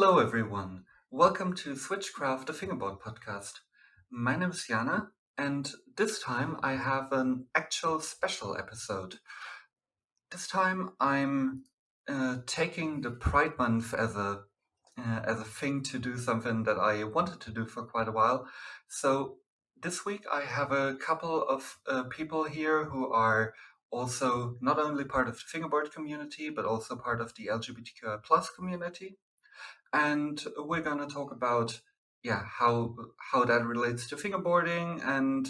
Hello, everyone. Welcome to Switchcraft, the Fingerboard podcast. My name is Jana, and this time I have an actual special episode. This time I'm taking the Pride Month as a thing to do something that I wanted to do for quite a while. So this week I have a couple of people here who are also not only part of the fingerboard community, but also part of the LGBTQI plus community. And we're going to talk about how that relates to fingerboarding and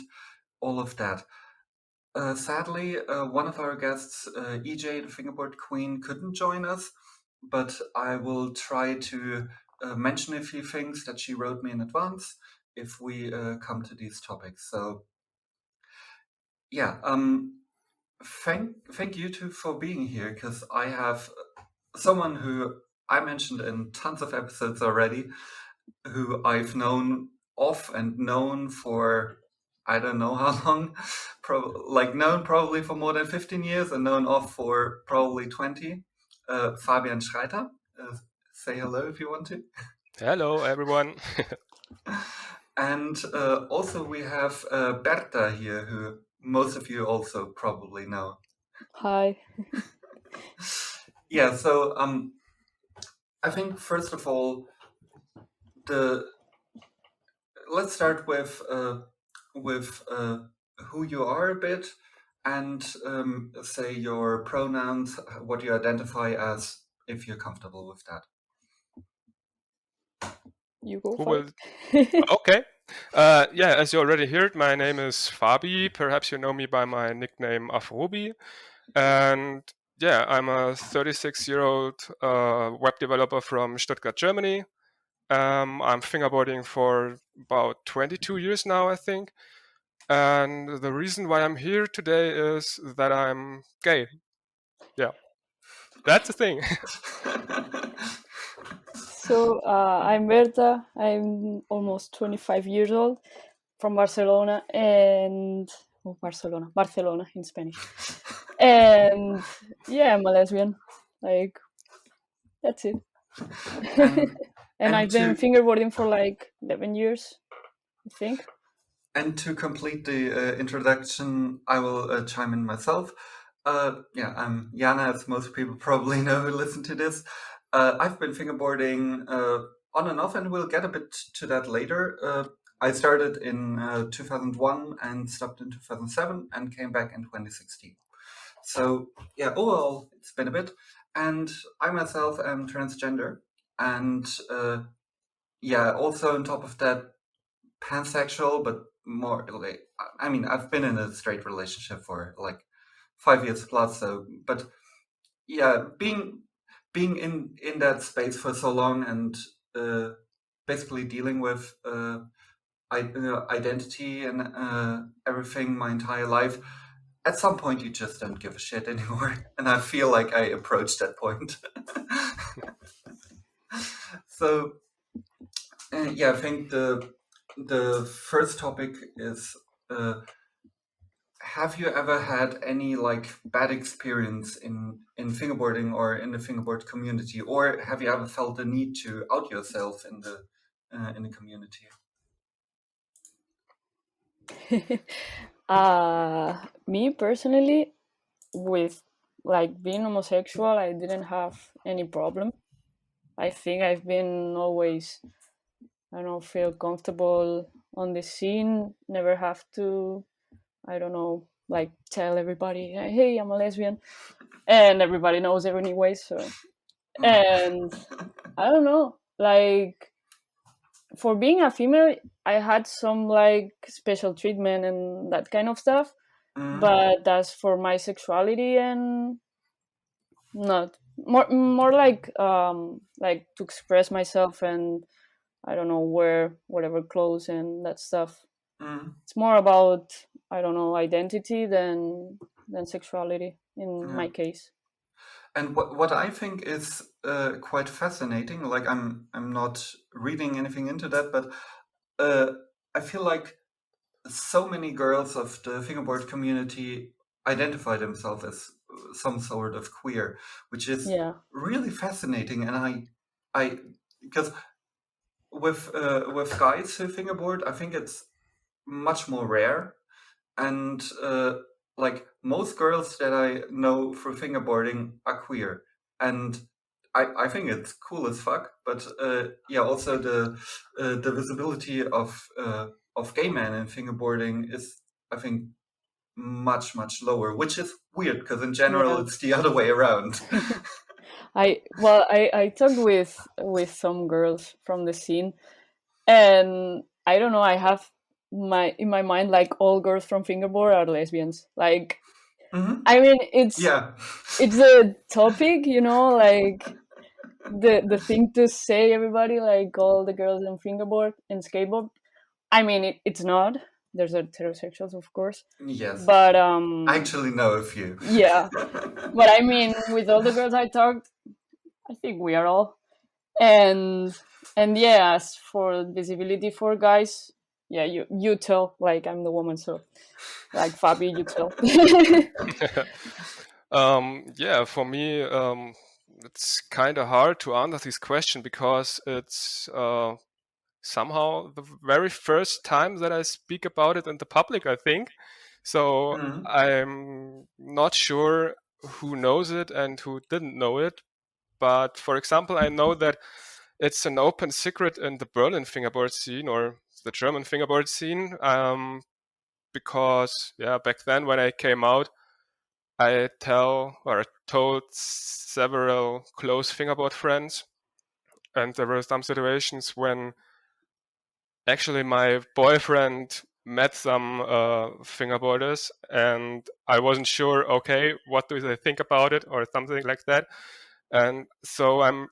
all of that. Sadly, one of our guests, EJ, the fingerboard queen, couldn't join us, but I will try to mention a few things that she wrote me in advance if we come to these topics. So, thank you two for being here, because I have someone who I mentioned in tons of episodes already, who I've known for I don't know how long, known probably for more than 15 years and known off for probably 20. Fabian Schreiter, say hello if you want to. Hello, everyone. And also we have Berta here, who most of you also probably know. Hi. Yeah, so I think first of all, let's start with who you are a bit, and say your pronouns, what you identify as, if you're comfortable with that. You go Who for will? Okay. As you already heard, my name is Fabi. Perhaps you know me by my nickname Afrobi. And yeah, I'm a 36-year-old web developer from Stuttgart, Germany. I'm fingerboarding for about 22 years now, I think. And the reason why I'm here today is that I'm gay. Yeah, that's the thing. So I'm Berta. I'm almost 25 years old, from Barcelona, and Barcelona in Spanish. And yeah, I'm a lesbian. Like, that's it. And I've been fingerboarding for like 11 years, I think. And to complete the introduction, I will chime in myself. I'm Jana, as most people probably know who listen to this. I've been fingerboarding on and off, and we'll get a bit to that later. I started in 2001 and stopped in 2007 and came back in 2016. So yeah, overall, it's been a bit. And I myself am transgender. And also on top of that, pansexual, but more like, I mean, I've been in a straight relationship for like 5 years plus. So, but yeah, being in that space for so long and basically dealing with identity and everything my entire life, at some point you just don't give a shit anymore. And I feel like I approached that point. So I think the first topic is, have you ever had any like bad experience in fingerboarding or in the fingerboard community, or have you ever felt the need to out yourself in the community? Me personally, with like being homosexual, I didn't have any problem. I think I've been always, I don't know, feel comfortable on the scene, never have to, I don't know, like tell everybody, hey, I'm a lesbian, and everybody knows it anyway. So, and I don't know, like for being a female, I had some like special treatment and that kind of stuff, but that's for my sexuality and not more like to express myself, and I don't know, wear whatever clothes and that stuff. It's more about, I don't know, identity than sexuality in my case. And what I think is quite fascinating, like I'm not reading anything into that, but I feel like so many girls of the fingerboard community identify themselves as some sort of queer, which is really fascinating. And I because with guys who fingerboard, I think it's much more rare, and like most girls that I know through fingerboarding are queer, and I think it's cool as fuck. But yeah, also the visibility of gay men in fingerboarding is, I think, much lower, which is weird because in general Yeah. it's the other way around. I talked with some girls from the scene, and I don't know, I have in my mind like all girls from Fingerboard are lesbians. Like, Mhm. I mean, it's Yeah. a topic, you know, like the thing to say everybody like all the girls in Fingerboard and skateboard. I mean, it's not. There's heterosexuals, of course, Yes. but I actually know a few. yeah. But I mean, with all the girls I talked, I think we are all. And yeah, as for visibility for guys, yeah, you tell. Like, I'm the woman, so like Fabi, you tell. Yeah, for me, it's kind of hard to answer this question because it's somehow the very first time that I speak about it in the public, I think. So Mhm. I'm not sure who knows it and who didn't know it. But for example, I know that it's an open secret in the Berlin fingerboard scene or the German fingerboard scene, because yeah, back then when I came out, I told several close fingerboard friends, and there were some situations when actually my boyfriend met some fingerboarders, and I wasn't sure. Okay, what do they think about it, or something like that. And so I'm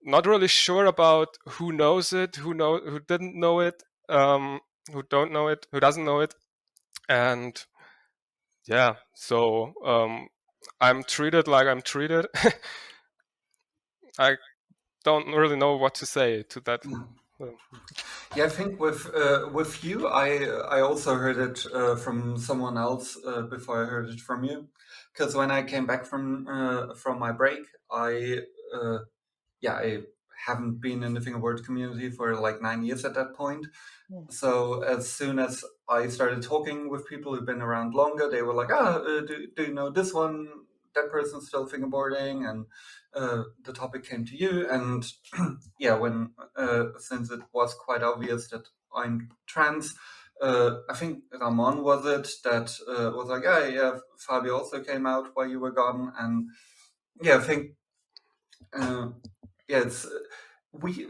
not really sure about who knows it, who didn't know it, who don't know it, who doesn't know it, and yeah. So I'm treated like I'm treated. I don't really know what to say to that. Yeah, I think with you, I also heard it from someone else before I heard it from you, because when I came back from my break, uh, I haven't been in the fingerboard community for like 9 years at that point. So as soon as I started talking with people who've been around longer, they were like, do you know this one? That person's still fingerboarding, and the topic came to you. And yeah, when since it was quite obvious that I'm trans, I think Ramon was it that was like, yeah, Fabio also came out while you were gone, and yeah, I think uh, yeah, it's we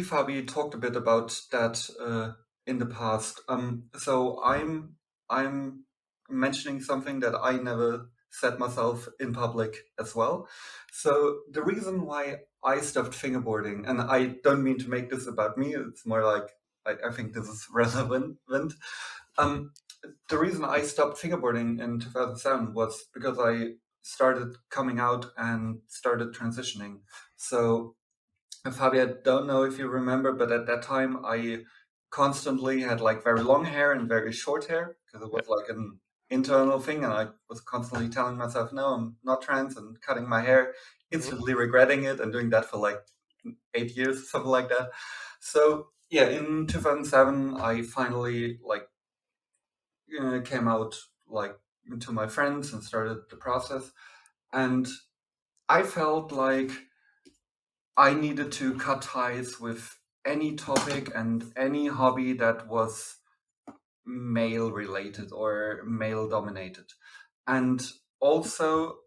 Fabi talked a bit about that in the past. So I'm mentioning something that I never said myself in public as well. So the reason why I stopped fingerboarding, and I don't mean to make this about me. It's more like I think this is relevant. Um, the reason I stopped fingerboarding in 2007 was because I started coming out and started transitioning. So Fabio, I don't know if you remember, but at that time I constantly had like very long hair and very short hair because it was like an internal thing, and I was constantly telling myself, no, I'm not trans, and cutting my hair, Mhm. instantly regretting it, and doing that for like 8 years, something like that. So yeah, in 2007, I finally like came out like to my friends and started the process, and I felt like I needed to cut ties with any topic and any hobby that was male related or male dominated. And also,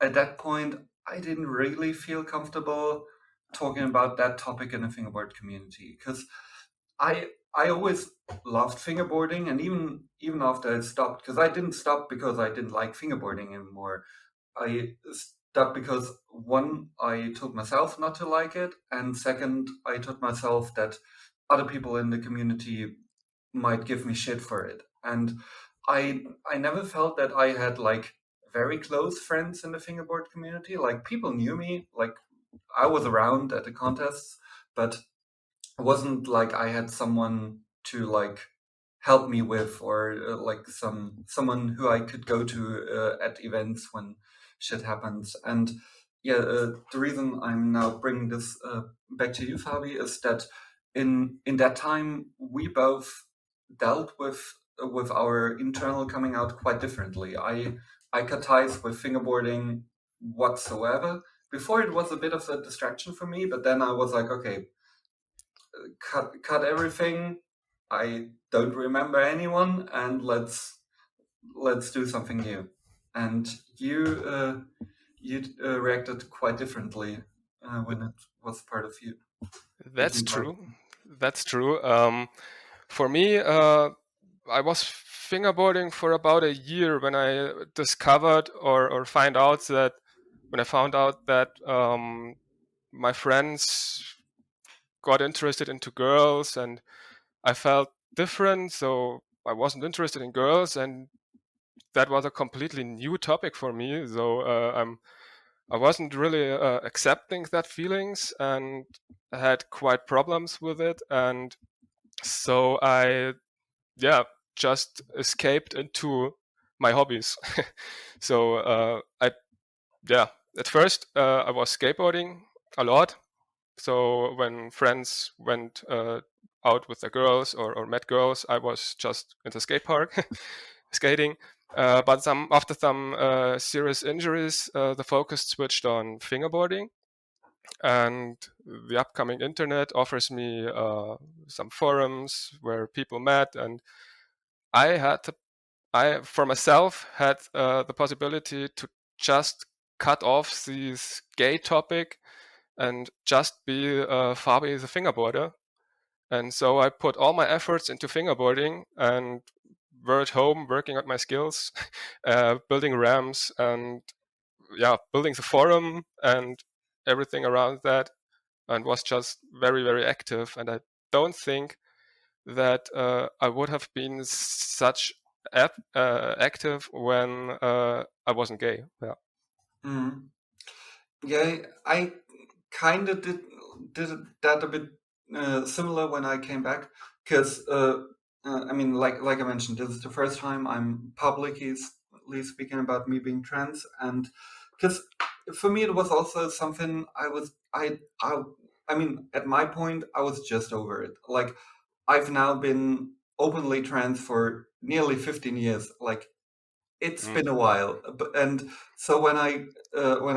at that point, I didn't really feel comfortable talking about that topic in the fingerboard community because I always loved fingerboarding, and even after I stopped, because I didn't stop because I didn't like fingerboarding anymore. I stopped because one, I told myself not to like it, and second, I told myself that other people in the community might give me shit for it. And I never felt that I had like very close friends in the fingerboard community. Like people knew me, like I was around at the contests, but it wasn't like I had someone to like help me with, or like someone who I could go to at events when shit happens. And the reason I'm now bringing this back to you, Fabi, is that in that time we both dealt with our internal coming out quite differently. I cut ties with fingerboarding whatsoever. Before it was a bit of a distraction for me, but then I was like, okay, cut everything. I don't remember anyone, and let's do something new. And you reacted quite differently when it was part of you. That's true. That's true. For me, I was fingerboarding for about a year when I discovered or find out that when I found out that my friends got interested into girls and I felt different, so I wasn't interested in girls, and that was a completely new topic for me. So I wasn't really accepting that feelings, and I had quite problems with it, and so I just escaped into my hobbies. So at first I was skateboarding a lot. So when friends went out with the girls or met girls, I was just in the skate park skating. But after some serious injuries, the focus switched on fingerboarding, and the upcoming internet offers me some forums where people met, and I for myself had the possibility to just cut off this gay topic and just be Fabi the fingerboarder. And so I put all my efforts into fingerboarding and were at home working on my skills, building ramps and building the forum and everything around that, and was just very, very active. And I don't think that I would have been such active when I wasn't gay. Yeah. Mm. Yeah, I kind of did that a bit similar when I came back, because I mean, like I mentioned, this is the first time I'm publicly speaking about me being trans, and because for me it was also something I mean, at my point I was just over it. Like, I've now been openly trans for nearly 15 years. Like, it's been a while, and so when I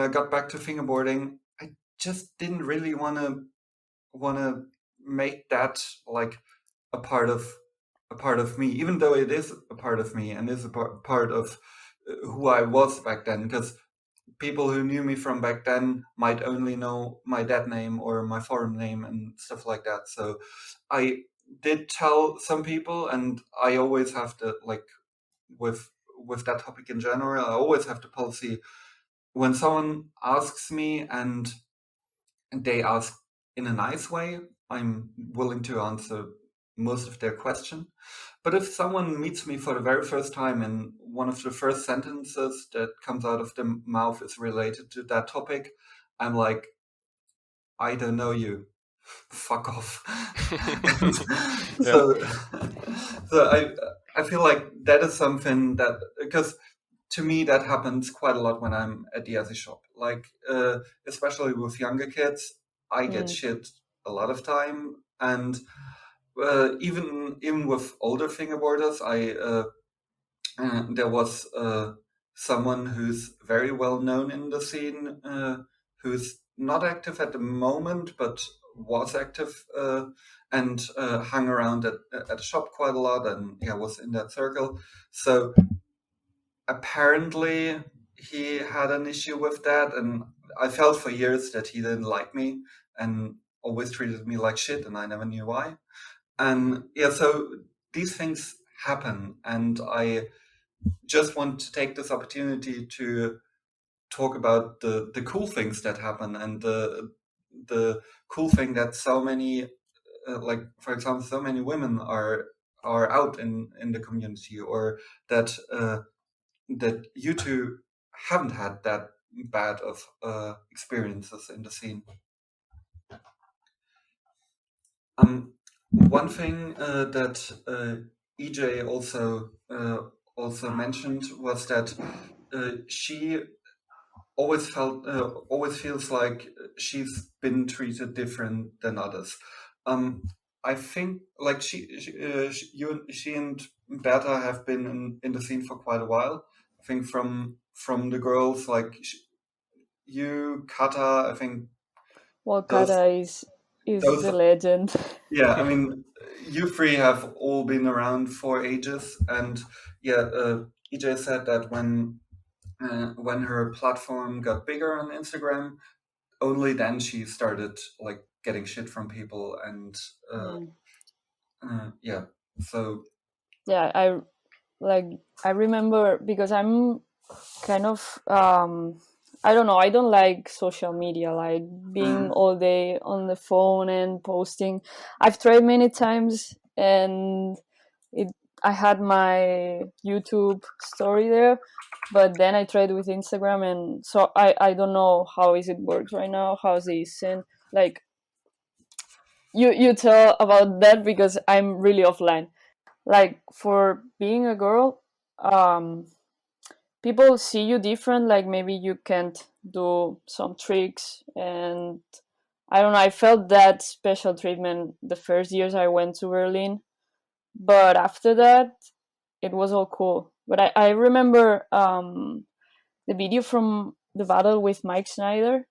got back to fingerboarding, I just didn't really want to make that like a part of me, even though it is a part of me and is a part of who I was back then. Because people who knew me from back then might only know my dead name or my forum name and stuff like that. So I did tell some people, and I always have to, like, with that topic in general, I always have the policy, when someone asks me and they ask in a nice way, I'm willing to answer most of their question. But if someone meets me for the very first time and one of the first sentences that comes out of the mouth is related to that topic, I'm like, I don't know you. Fuck off. So, I feel like that is something that, because to me that happens quite a lot when I'm at the Etsy shop. Like, especially with younger kids, I get shit a lot of time, and even with older fingerboarders, there was someone who's very well known in the scene, who's not active at the moment, but was active and hung around at the shop quite a lot, and was in that circle. So apparently he had an issue with that, and I felt for years that he didn't like me and always treated me like shit, and I never knew why. And so these things happen, and I just want to take this opportunity to talk about the cool things that happen, and the cool thing that so many, like, for example, so many women are out in the community, or that that you two haven't had that bad of experiences in the scene. One thing that EJ also mentioned was that she always always feels like she's been treated different than others. Um, I think like she and Berta have been in the scene for quite a while. I think from the girls like you, Kata. I think Well, those Kata is those the legend. yeah. I mean, you three have all been around for ages, and yeah. EJ said that when her platform got bigger on Instagram, only then she started like getting shit from people and Yeah. yeah. So Yeah, I remember because I'm kind of I don't know, I don't like social media, like being mm, all day on the phone and posting. I've tried many times, and it I had my YouTube story there, but then I tried with Instagram, and so I don't know how is it works right now, how's this, and like you tell about that because I'm really offline. Like for being a girl, um people see you different, like maybe you can't do some tricks, and I don't know, I felt that special treatment the first years I went to Berlin, but after that it was all cool. But I remember the video from the battle with Mike Snyder.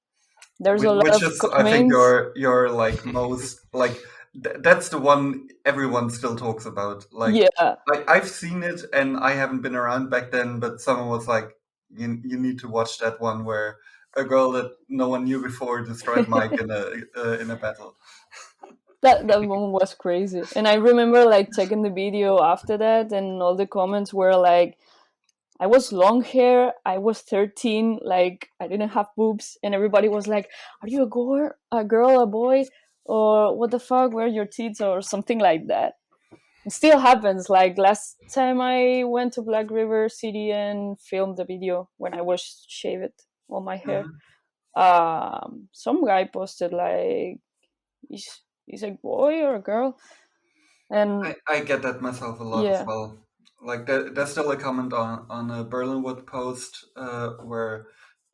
There's a lot which of is I think comments. your like most like that's the one everyone still talks about. Like Yeah. I've seen it and I haven't been around back then, but someone was like, you need to watch that one where a girl that no one knew before destroyed Mike in a battle. That one was crazy, and I remember like checking the video after that, and all the comments were like, I was long hair, I was 13, like I didn't have boobs, and everybody was like, "Are you a girl, a boy, or what the fuck? Where are your tits?" or something like that. It still happens. Like last time I went to Black River City and filmed the video when I was shaved all my hair. Mhm. Some guy posted like, "Is a boy or a girl?" And I get that myself a lot as yeah, well. Like there's still a comment on a Berlinwood post where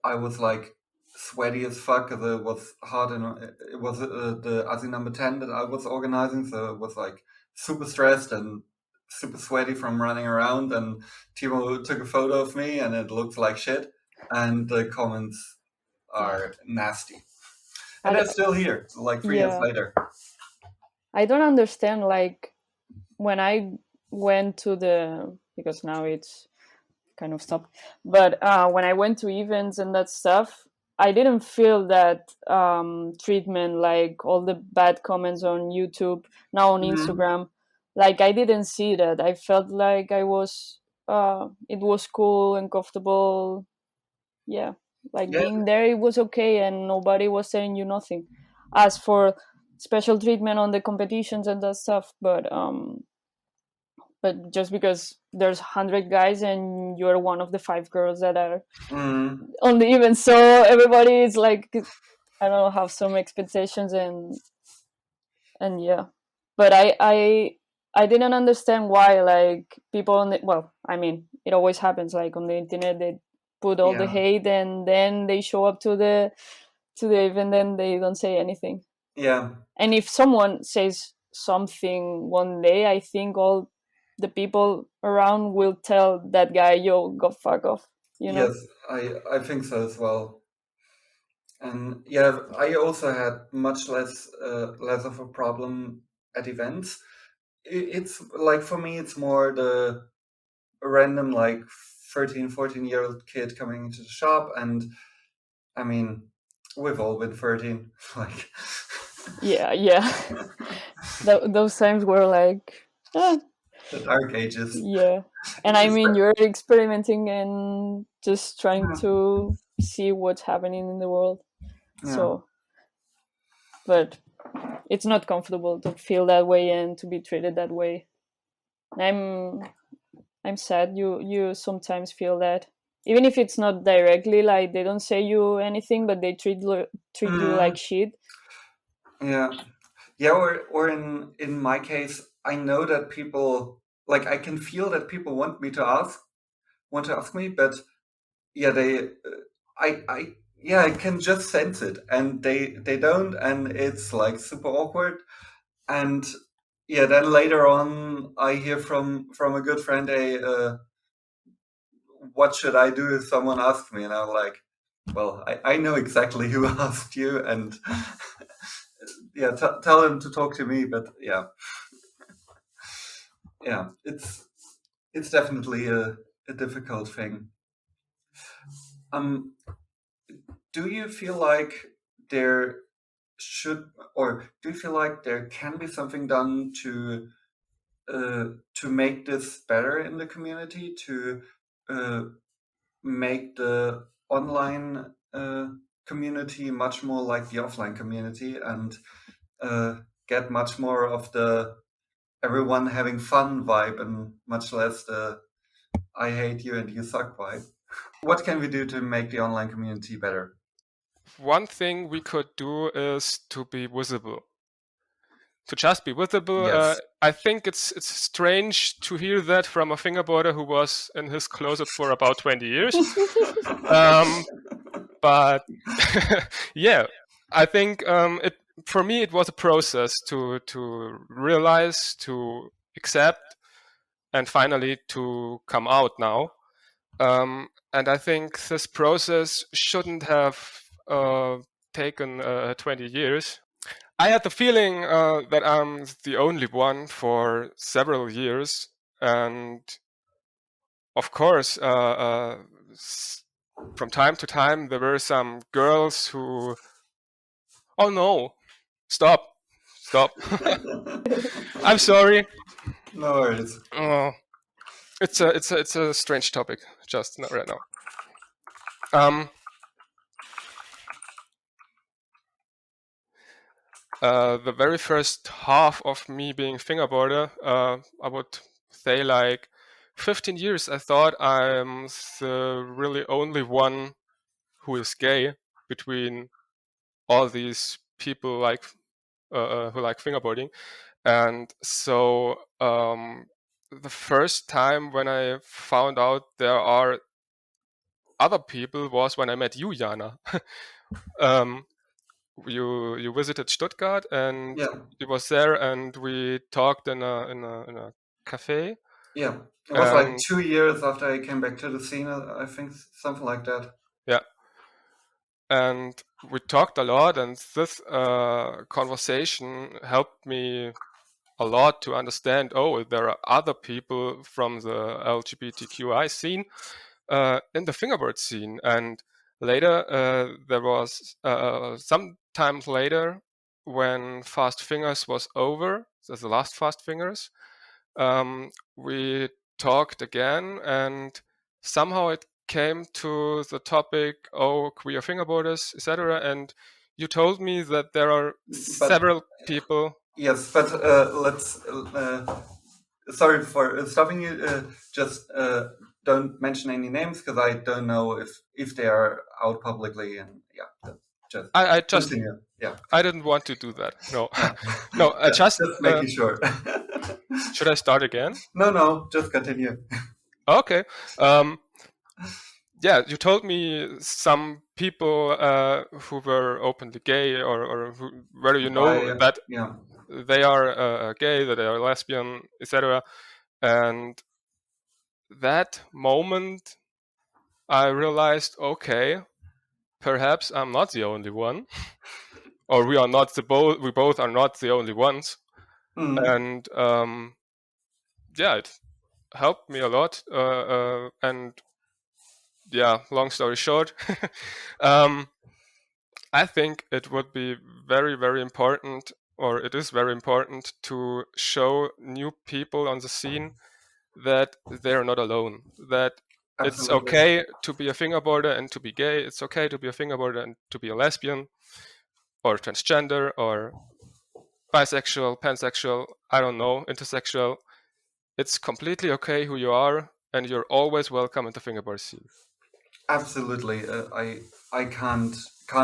I was like sweaty as fuck because it was hot and it was the ASI number 10 that I was organizing, so it was like super stressed and super sweaty from running around. And Timo took a photo of me and it looked like shit. And the comments yeah, are nasty, I and d- they're still here, like 3 years yeah. later. I don't understand. Like when I went to the, because now it's kind of stopped, but when I went to events and that stuff, I didn't feel that treatment, like all the bad comments on YouTube, now on Mhm. Instagram. Like I didn't see that. I felt like it was cool and comfortable. Yeah, like Yeah. being there, it was okay, and nobody was saying you nothing. As for special treatment on the competitions and that stuff, but just because there's 100 guys and you're one of the 5 girls that are Mm. on the event, so everybody is like, I don't know, have some expectations, and yeah. But I didn't understand why, like people on the, well, I mean, it always happens, like on the internet they put all the Yeah. hate, and then they show up to the event and they don't say anything. Yeah. And if someone says something one day, I think all the people around will tell that guy, "Yo, go fuck off," you know? Yes, I think so as well. And yeah, I also had much less of a problem at events. It's like for me, it's more the random like 13, 14-year-old kid coming into the shop, and I mean, we've all been 13, like Yeah, yeah. Those times were like, ah, the dark ages. yeah. And I It's mean, you're experimenting and just trying yeah, to see what's happening in the world. yeah. So, but it's not comfortable to feel that way and to be treated that way. I'm I'm sad you sometimes feel that. Even if it's not directly, like they don't say you anything, but they treat you Mm, like shit. yeah. Yeah, or in my case, I know that people like I can feel that people want to ask me, but yeah, I can just sense it, and they don't, and it's like super awkward. And yeah, then later on, I hear from a good friend, what should I do if someone asks me? And I'm like, well, I know exactly who asked you, and yeah, tell him to talk to me. But yeah, it's definitely a difficult thing. Do you feel like there should, or do you feel like there can be something done to make this better in the community, to make the online community much more like the offline community, and get much more of the everyone having fun vibe, and much less the I hate you and you suck vibe? What can we do to make the online community better? One thing we could do is to be visible. To just be visible. Yes. I think it's strange to hear that from a fingerboarder who was in his closet for about 20 years. But yeah, I think for me it was a process to realize, to accept, and finally to come out now. And I think this process shouldn't have taken 20 years. I had the feeling that I'm the only one for several years, and of course, from time to time there were some girls who, oh no, stop, I'm sorry. No worries. Oh, it's a strange topic, just not right now. The very first half of me being fingerboarder, I would say like 15 years, I thought I'm the really only one who is gay between all these people like who like fingerboarding. And so the first time when I found out there are other people was when I met you, Jana. You visited Stuttgart, and Yeah. you was there, and we talked in a cafe. Yeah, it was like 2 years after I came back to the scene, I think, something like that. Yeah, and we talked a lot, and this conversation helped me a lot to understand, oh, there are other people from the LGBTQI scene in the fingerboard scene. And later, there was sometimes later, when Fast Fingers was over, so the last Fast Fingers, we talked again, and somehow it came to the topic, oh, queer fingerboarders, etc. And you told me that there are several people. Yes, but let's. Sorry for stopping you. Just don't mention any names, because I don't know if they are out publicly. And yeah, just I just continue. Yeah, I didn't want to do that. No, no. I just making sure. Should I start again? No, just continue. Okay. Yeah, you told me some people who were openly gay, or whether you know that they are gay, that they are lesbian, etc. And that moment, I realized, okay, perhaps I'm not the only one, or we are not we both are not the only ones. And yeah, it helped me a lot. And yeah, long story short, I think it would be very, very important, or it is very important, to show new people on the scene that they're not alone, that it's okay to be a fingerboarder and to be gay, it's okay to be a fingerboarder and to be a lesbian, or transgender, or bisexual, pansexual, I don't know, intersexual. It's completely okay who you are, and you're always welcome in the fingerboard scene. Absolutely, I can't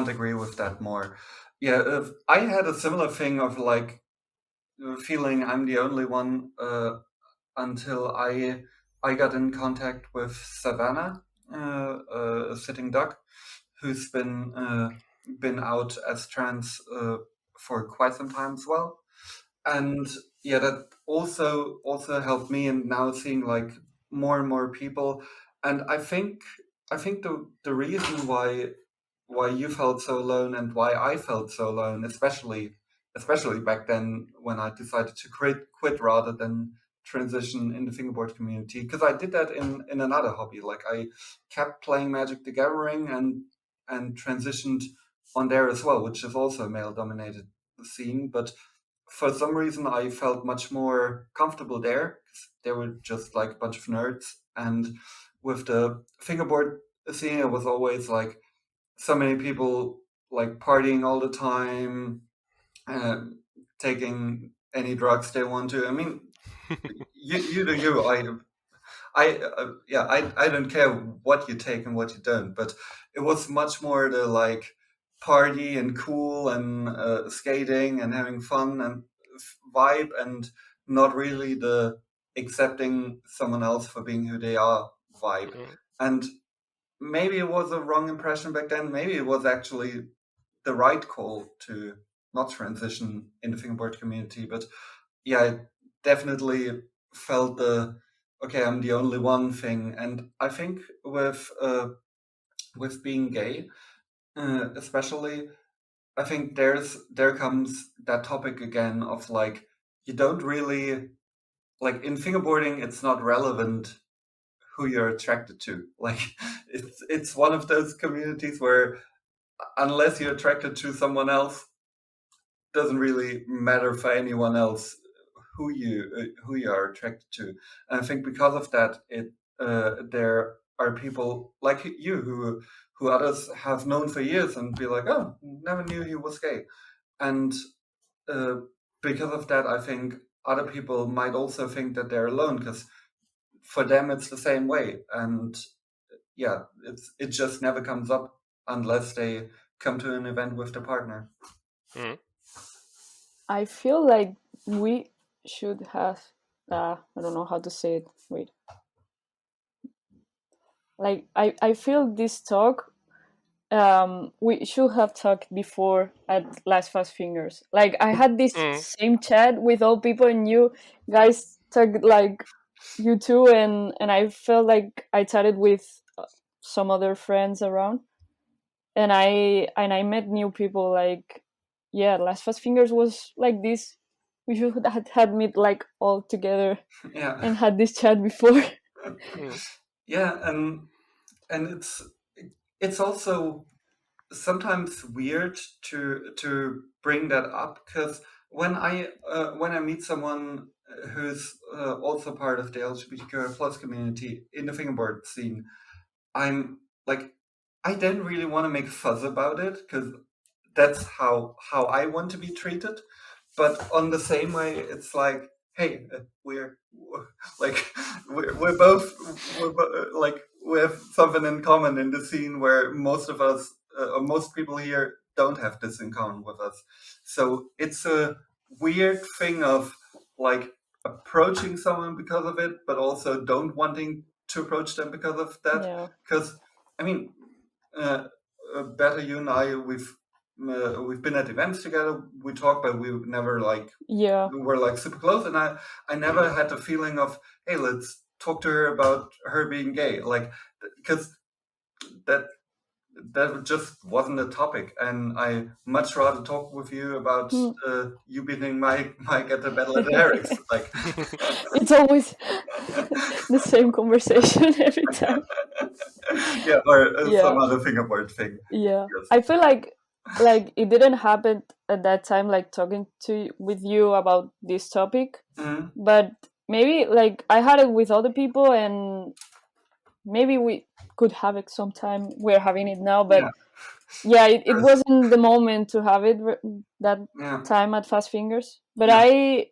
agree with that more. Yeah, I had a similar thing of like feeling I'm the only one until I got in contact with Savannah, a sitting duck, who's been out as trans for quite some time as well. And yeah, that also helped me in now seeing like more and more people. And I think the reason why you felt so alone and why I felt so alone, especially back then when I decided to quit rather than transition in the fingerboard community, because I did that in another hobby. Like I kept playing Magic the Gathering and transitioned on there as well, which is also a male dominated scene. But for some reason I felt much more comfortable there. They were just like a bunch of nerds, and with the fingerboard scene it was always like so many people like partying all the time, taking any drugs they want to. I mean, you do you. I don't care what you take and what you don't, but it was much more the like party and cool and skating and having fun and vibe, and not really the accepting someone else for being who they are vibe. And maybe it was a wrong impression back then. Maybe it was actually the right call to not transition in the fingerboard community. But yeah, I definitely felt the okay, I'm the only one thing. And I think with being gay, especially, I think there comes that topic again of like you don't really like in fingerboarding. It's not relevant who you're attracted to. Like it's one of those communities where unless you're attracted to someone else, doesn't really matter for anyone else who you are attracted to. And I think because of that, there are people like you who others have known for years and be like, oh, never knew he was gay. And uh, because of that, I think other people might also think that they're alone because for them it's the same way. And yeah, it just never comes up unless they come to an event with their partner. I feel like we should have I don't know how to say it. Wait. Like I feel this talk we should have talked before at Last Fast Fingers. Like I had this same chat with all people, and you guys talked like you too, and I felt like I chatted with some other friends around, and I met new people. Like yeah, Last Fast Fingers was like this. We should have had meet like all together Yeah. and had this chat before. Yeah, and it's also sometimes weird to bring that up because when I meet someone who's also part of the LGBTQI plus community in the fingerboard scene, I'm like I don't really want to make fuss about it because that's how I want to be treated. But on the same way, it's like, hey, we're like we're both like we have something in common in the scene where most of us or most people here don't have this in common with us. So it's a weird thing of like approaching someone because of it, but also don't wanting to approach them because of that. Yeah. Because I mean, Berta, you and I, we've been at events together. We talk, but we never like we were like super close. And I never had the feeling of, hey, let's talk to her about her being gay, like because that just wasn't a topic. And I much rather talk with you about you beating Mike at the Battle at the Herricks. Like it's always the same conversation every time. Yeah, or some other fingerboard thing. Yeah, yes. I feel like it didn't happen at that time, like talking with you about this topic, but maybe like I had it with other people, and maybe we could have it sometime. We're having it now, but it wasn't the moment to have it that time at Fast Fingers. But I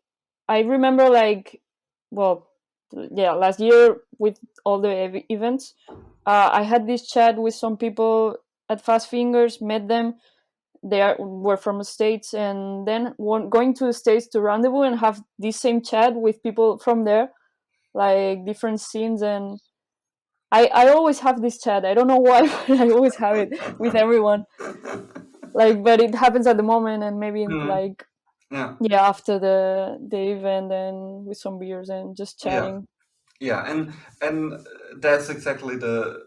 remember like, well, last year with all the events, I had this chat with some people at Fast Fingers, met them. They were from the States, and then going to the States to rendezvous and have this same chat with people from there, like different scenes. And I always have this chat. I don't know why, but I always have it with everyone. Like, but it happens at the moment, and maybe like Yeah. yeah, after the event and with some beers and just chatting. Yeah, and that's exactly the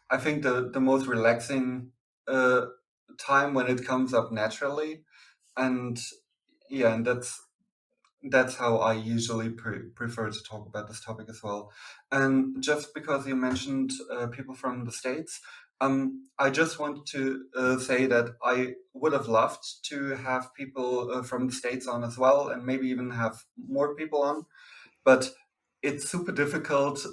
I think the most relaxing time when it comes up naturally, and yeah, and that's how I usually prefer to talk about this topic as well. And just because you mentioned people from the States, I just want to say that I would have loved to have people from the States on as well, and maybe even have more people on. But it's super difficult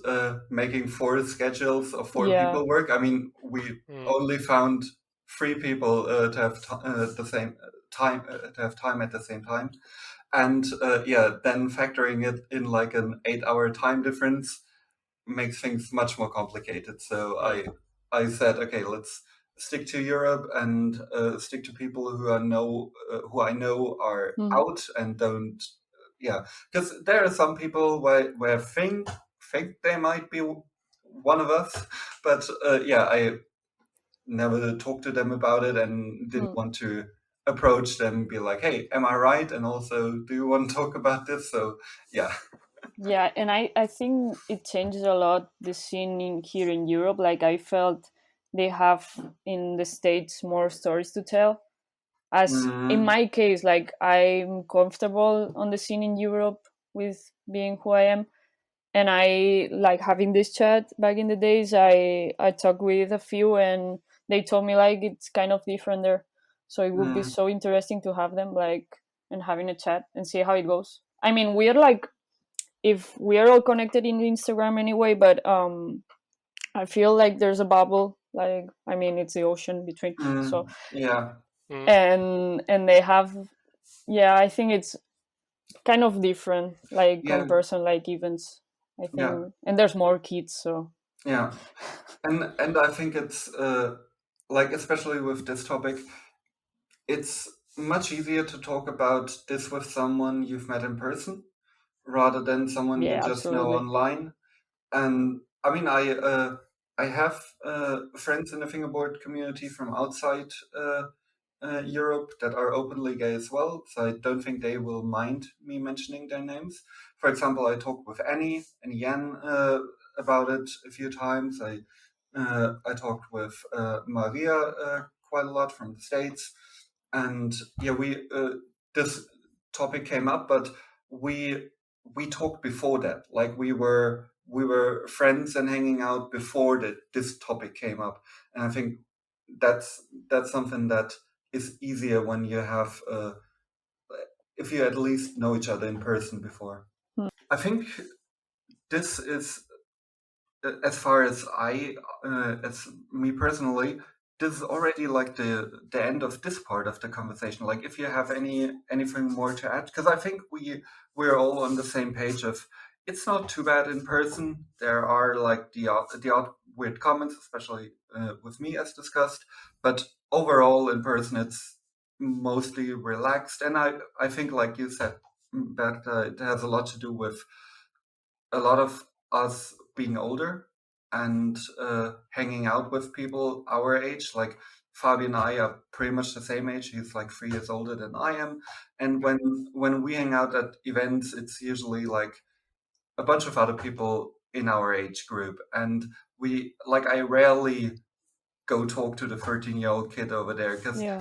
making 4 schedules of 4 Yeah. people work. I mean, we only found 3 people to have the same time to have time at the same time, and yeah, then factoring it in like an 8-hour time difference makes things much more complicated. So I said, okay, let's stick to Europe and stick to people who I know are out and don't. Yeah, because there are some people where think they might be one of us, but yeah, I never talked to them about it and didn't want to approach them and be like, hey, am I right? And also, do you want to talk about this? So yeah. Yeah, and I think it changes a lot the scene here in Europe. Like I felt they have in the States more stories to tell. As in my case, like I'm comfortable on the scene in Europe with being who I am, and I like having this chat. Back in the days, I talked with a few, and they told me like it's kind of different there. So it would be so interesting to have them like and having a chat and see how it goes. I mean, we're like if we are all connected in Instagram anyway, but I feel like there's a bubble. Like I mean, it's the ocean between. So Yeah. and they have yeah. I think it's kind of different. Like Yeah. on person like events. I think Yeah. and there's more kids. So Yeah. And I think it's like especially with this topic, it's much easier to talk about this with someone you've met in person rather than someone you yeah, just know absolutely. online. And I mean, I have friends in the fingerboard community from outside Europe that are openly gay as well, so I don't think they will mind me mentioning their names. For example, I talked with Annie and Jan about it a few times. I talked with Maria quite a lot from the States, and yeah, we this topic came up, but we talked before that. Like we were friends and hanging out before that this topic came up, and I think that's something that is easier when you have if you at least know each other in person before. I think this is as far as as me personally, this is already like the end of this part of the conversation. Like, if you have anything more to add, because I think we're all on the same page of it's not too bad in person. There are like the odd weird comments, especially with me as discussed, but overall in person it's mostly relaxed, and I think like you said that it has a lot to do with a lot of us being older and hanging out with people our age. Like Fabi and I are pretty much the same age. He's like 3 years older than I am. And when we hang out at events, it's usually like a bunch of other people in our age group. And we like I rarely go talk to the 13-year-old kid over there because Yeah.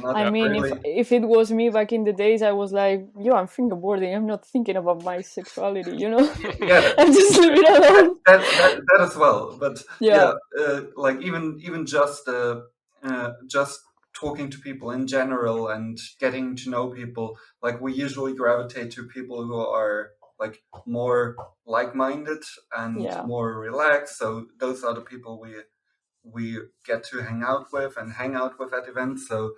not I mean, really. if it was me back in the days, I was like, yo, I'm fingerboarding. I'm not thinking about my sexuality, you know? Yeah, I'm just leave it alone. that as well. But Yeah. yeah, like even just talking to people in general and getting to know people, like we usually gravitate to people who are like more like-minded and Yeah. more relaxed. So those are the people we get to hang out with at events. So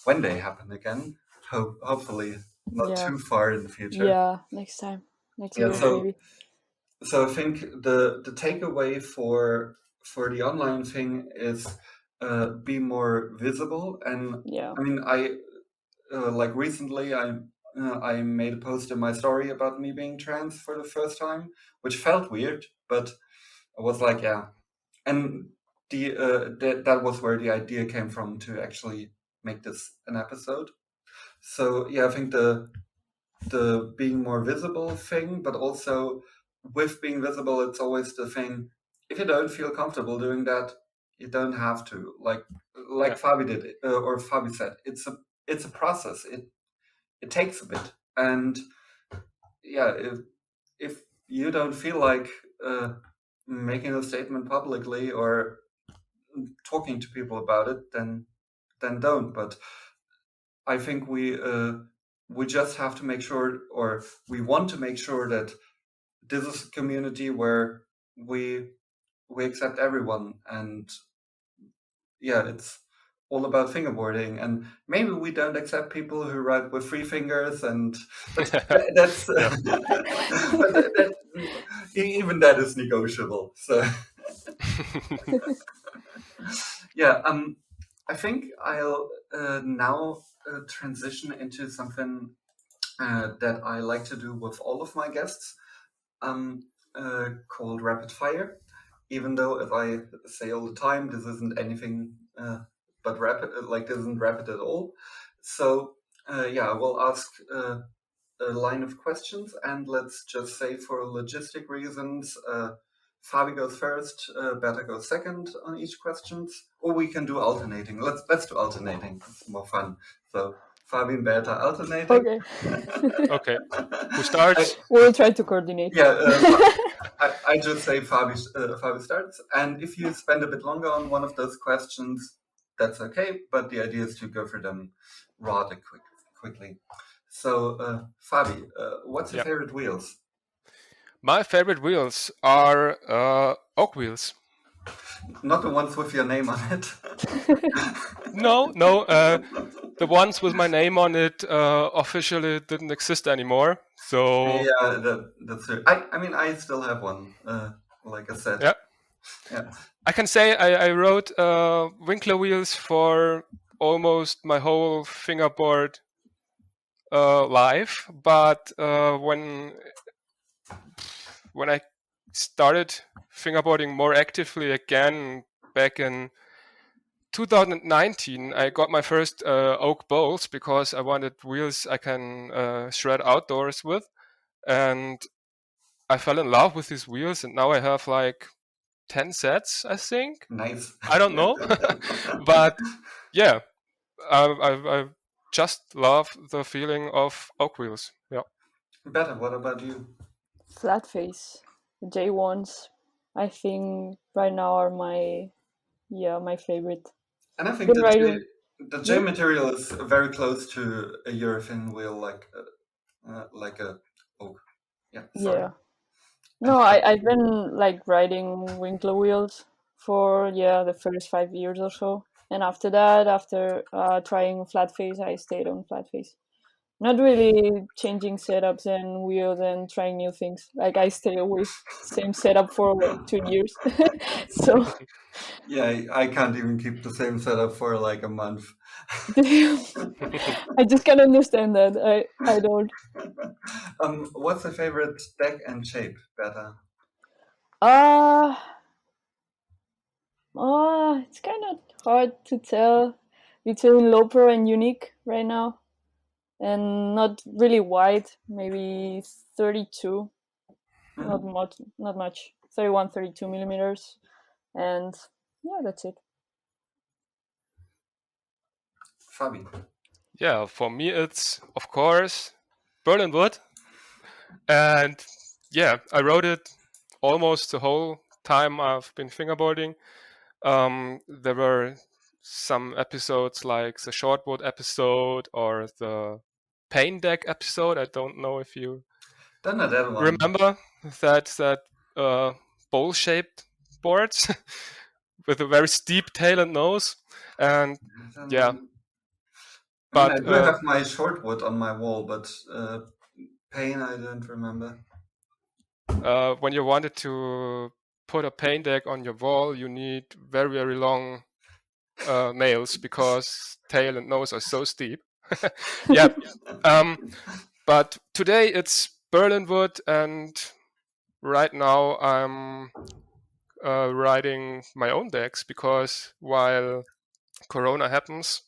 when they happen again, hopefully not Yeah. too far in the future. Yeah. Next time. Next Yeah. year, maybe. So I think the takeaway for the online thing is be more visible. And Yeah. I mean, I like recently I made a post in my story about me being trans for the first time, which felt weird, but I was like, yeah. And that was where the idea came from to actually make this an episode. So yeah, I think the being more visible thing, but also with being visible, it's always the thing. If you don't feel comfortable doing that, you don't have to. Like Yeah. Fabi did, or Fabi said, it's a process. It takes a bit, and yeah, if you don't feel like making a statement publicly or talking to people about it, then don't. But I think we just have to make sure, or we want to make sure that this is a community where we accept everyone, and yeah, it's all about fingerboarding. And maybe we don't accept people who write with 3 fingers, and but that's Yeah. but even that is negotiable. So yeah, I think I'll now transition into something that I like to do with all of my guests, called rapid fire. Even though, as I say all the time, this isn't anything but rapid. Like, this isn't rapid at all. So yeah, I will ask a line of questions, and let's just say, for logistic reasons, Fabi goes first, Berta goes second on each questions, or we can do alternating. Let's do alternating. It's more fun. So Fabi and Berta alternating. Okay. Okay. Who starts? We'll try to coordinate. Yeah, I just say Fabi starts, and if you spend a bit longer on one of those questions, that's okay. But the idea is to go through them rather quickly. So, Fabi, what's your favorite wheels? My favorite wheels are oak wheels. Not the ones with your name on it. No. The ones with my name on it officially didn't exist anymore. So yeah, that's it. I mean, I still have one. Like I said. Yeah. I can say I wrote Winkler wheels for almost my whole fingerboard life, but when I started fingerboarding more actively again back in 2019, I got my first oak bowls because I wanted wheels I can shred outdoors with, and I fell in love with these wheels, and now I have like 10 sets, I think. Nice. I don't know, but yeah, I just love the feeling of oak wheels. Yeah. Better. What about you? Flat face, the J1s, I think right now are my favorite. And I think the J material is very close to a urethane wheel, like a oak. Yeah. Sorry. Yeah. No, I've been like riding Winkler wheels for the first 5 years or so, and after that, after trying flat face, I stayed on flat face. Not really changing setups and wheels and trying new things. Like, I stay with same setup for like 2 years. So yeah, I can't even keep the same setup for like a month. I just can't understand that. I don't. What's your favorite deck and shape, Berta? It's kind of hard to tell between low pro and unique right now, and not really wide. Maybe 32. Not much. 31, 32 millimeters, and yeah, that's it. Fabi. Yeah, for me it's of course Berlin wood, and yeah, I wrote it almost the whole time I've been fingerboarding. There were some episodes like the shortboard episode or the pain deck episode. I don't know if you remember that bowl-shaped boards with a very steep tail and nose, and yeah. But I do have my shortwood on my wall, but pain I don't remember. When you wanted to put a paint deck on your wall, you need very, very long nails because tail and nose are so steep. Yeah. But today it's Berlin wood, and right now I'm writing my own decks, because while Corona happens,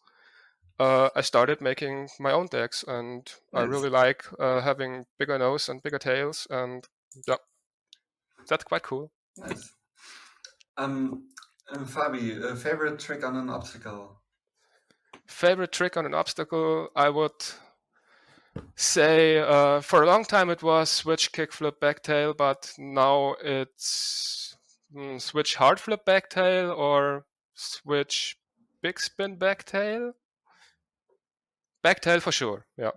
I started making my own decks, and I Nice. really like having bigger nose and bigger tails, and yeah, that's quite cool. Nice. Fabi, favorite trick on an obstacle? Favorite trick on an obstacle, I would say for a long time it was switch kickflip backtail, but now it's switch hard flip backtail or switch big spin backtail. Backtail for sure, yeah.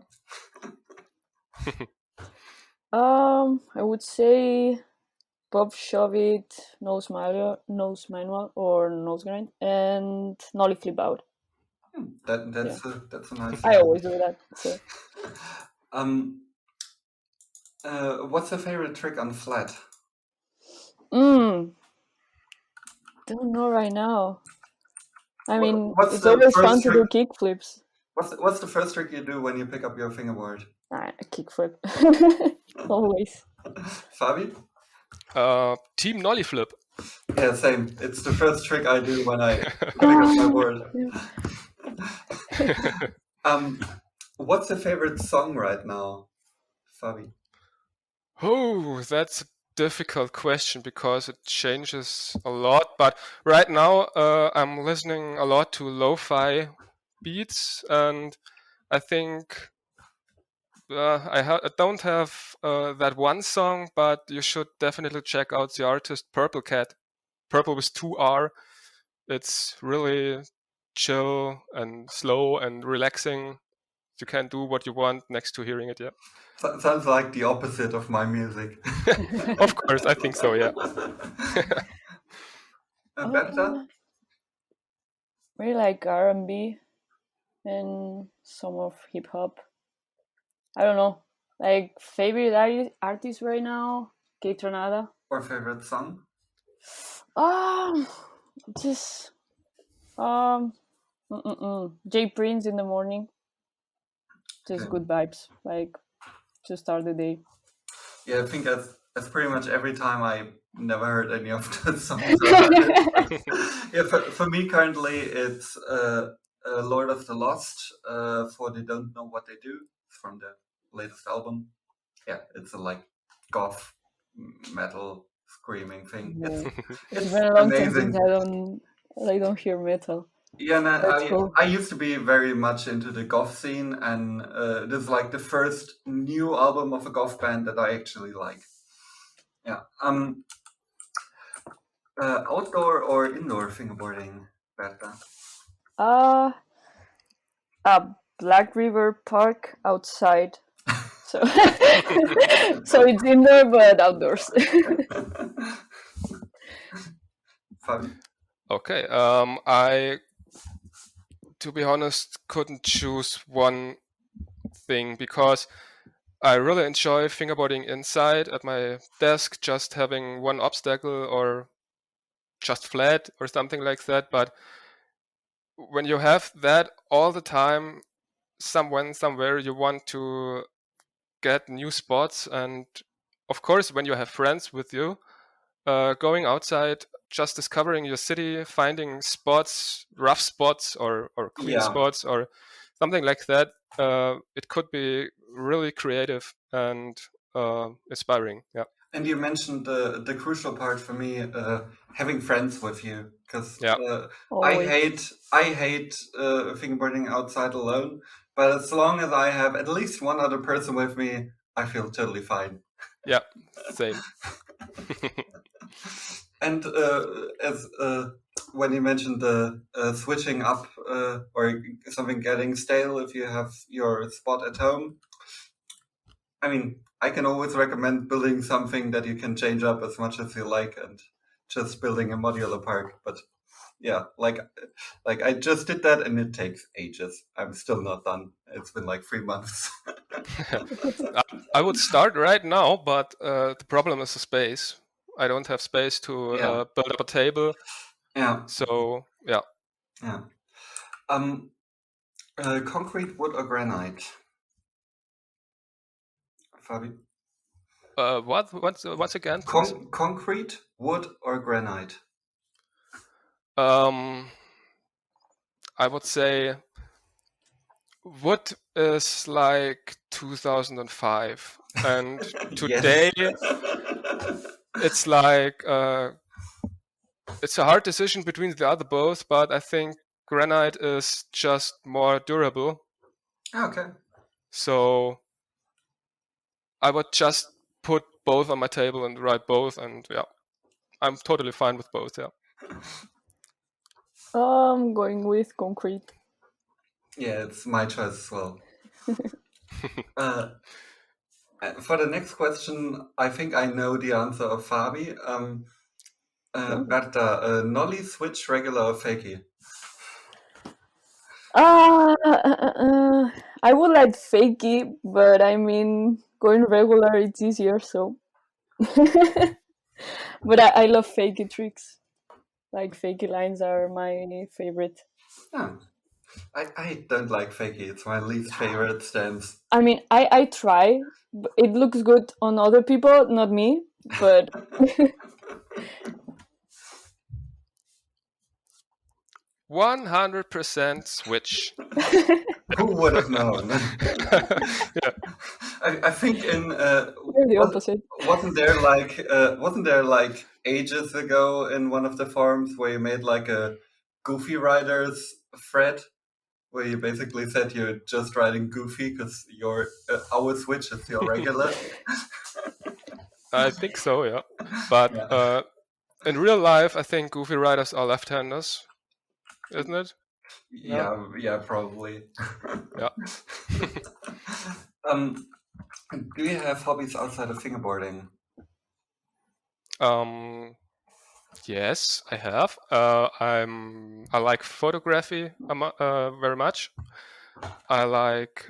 I would say Bob shove it, nose manual or nose grind, and nollie flip out. That's a nice. I always do that. So. What's your favorite trick on flat? Don't know right now. I mean, what's it's the always first fun to do kick flips. What's the first trick you do when you pick up your fingerboard? A kick flip. Always. Fabi? Team nollie flip. Yeah, same. It's the first trick I do when I pick up my board. What's your favorite song right now, Fabi? Oh, that's a difficult question because it changes a lot. But right now, I'm listening a lot to lo-fi beats, and I think I don't have that one song, but you should definitely check out the artist Purple Cat. Purple with 2R. It's really chill and slow and relaxing. You can do what you want next to hearing it, yeah. Sounds like the opposite of my music. Of course, I think so, yeah. Berta? Really like R&B and some of hip hop. I don't know. Like favorite artist right now, K Tornado. Or favorite song? Just J Prince in the morning. Just good vibes, like to start the day. Yeah, I think as pretty much every time I never heard any of the songs. Yeah, for me currently it's Lord of the Lost, for They Don't Know What They Do, from the latest album. Yeah, it's a like goth metal screaming thing. It's been a long time since I don't hear metal. Yeah, no, Cool. I used to be very much into the goth scene, and this is like the first new album of a goth band that I actually like. Yeah. Outdoor or indoor fingerboarding, Berta? Black River Park outside. So so it's indoor but outdoors. Fabi? Okay. I, to be honest, couldn't choose one thing because I really enjoy fingerboarding inside at my desk, just having one obstacle or just flat or something like that. But when you have that all the time, somewhere you want to get new spots, and of course when you have friends with you, going outside, just discovering your city, finding spots, rough spots or clean spots or something like that, it could be really creative and inspiring. Yeah. And you mentioned the crucial part for me, having friends with you, because I hate fingerboarding outside alone. But as long as I have at least one other person with me, I feel totally fine. Yeah, same. And as when you mentioned the switching up or something getting stale if you have your spot at home, I mean, I can always recommend building something that you can change up as much as you like, and just building a modular park. But yeah, like I just did that, and it takes ages. I'm still not done. It's been like 3 months. I would start right now, but the problem is the space. I don't have space to build up a table. Yeah. So yeah. Yeah. Concrete, wood, or granite? Fabi? Once again, please. Concrete, wood, or granite? I would say wood is like 2005, and today it's like it's a hard decision between the other both, but I think granite is just more durable. Okay. So I would just put both on my table and write both, and yeah, I'm totally fine with both. Yeah. I'm going with concrete. Yeah, it's my choice as well. For the next question, I think I know the answer of Fabi. Berta, nollie, switch, regular, or fakie? I would like fakie, but I mean, going regular it's easier, so. But I love fakie tricks. Like fakie lines are my favorite. Yeah. I don't like fakie. It's my least favorite stance. I mean, I try. It looks good on other people, not me, but 100% switch. Who would have known? Yeah. I think in we're the opposite. wasn't there like ages ago in one of the forums where you made like a Goofy Riders thread where you basically said you're just riding Goofy because your our switch is your regular. I think so, yeah. But Yeah. in real life, I think Goofy Riders are left-handers, isn't it? Yeah, probably. Yeah. Do you have hobbies outside of fingerboarding? Yes, I have. I like photography very much. I like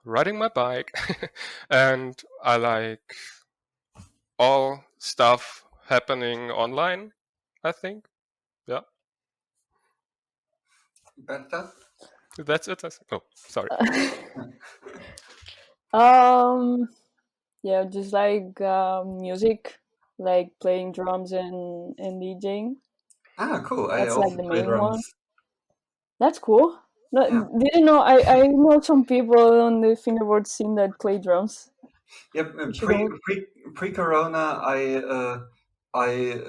riding my bike, and I like all stuff happening online, I think. Yeah. Berta? That's it. Oh, sorry. Yeah, just like music, like playing drums and DJing. Ah, cool. That's I like also the play main one. drums. That's cool. No, Yeah. didn't know. I know some people on the fingerboard scene that play drums. Yep. Should know. Pre-corona, I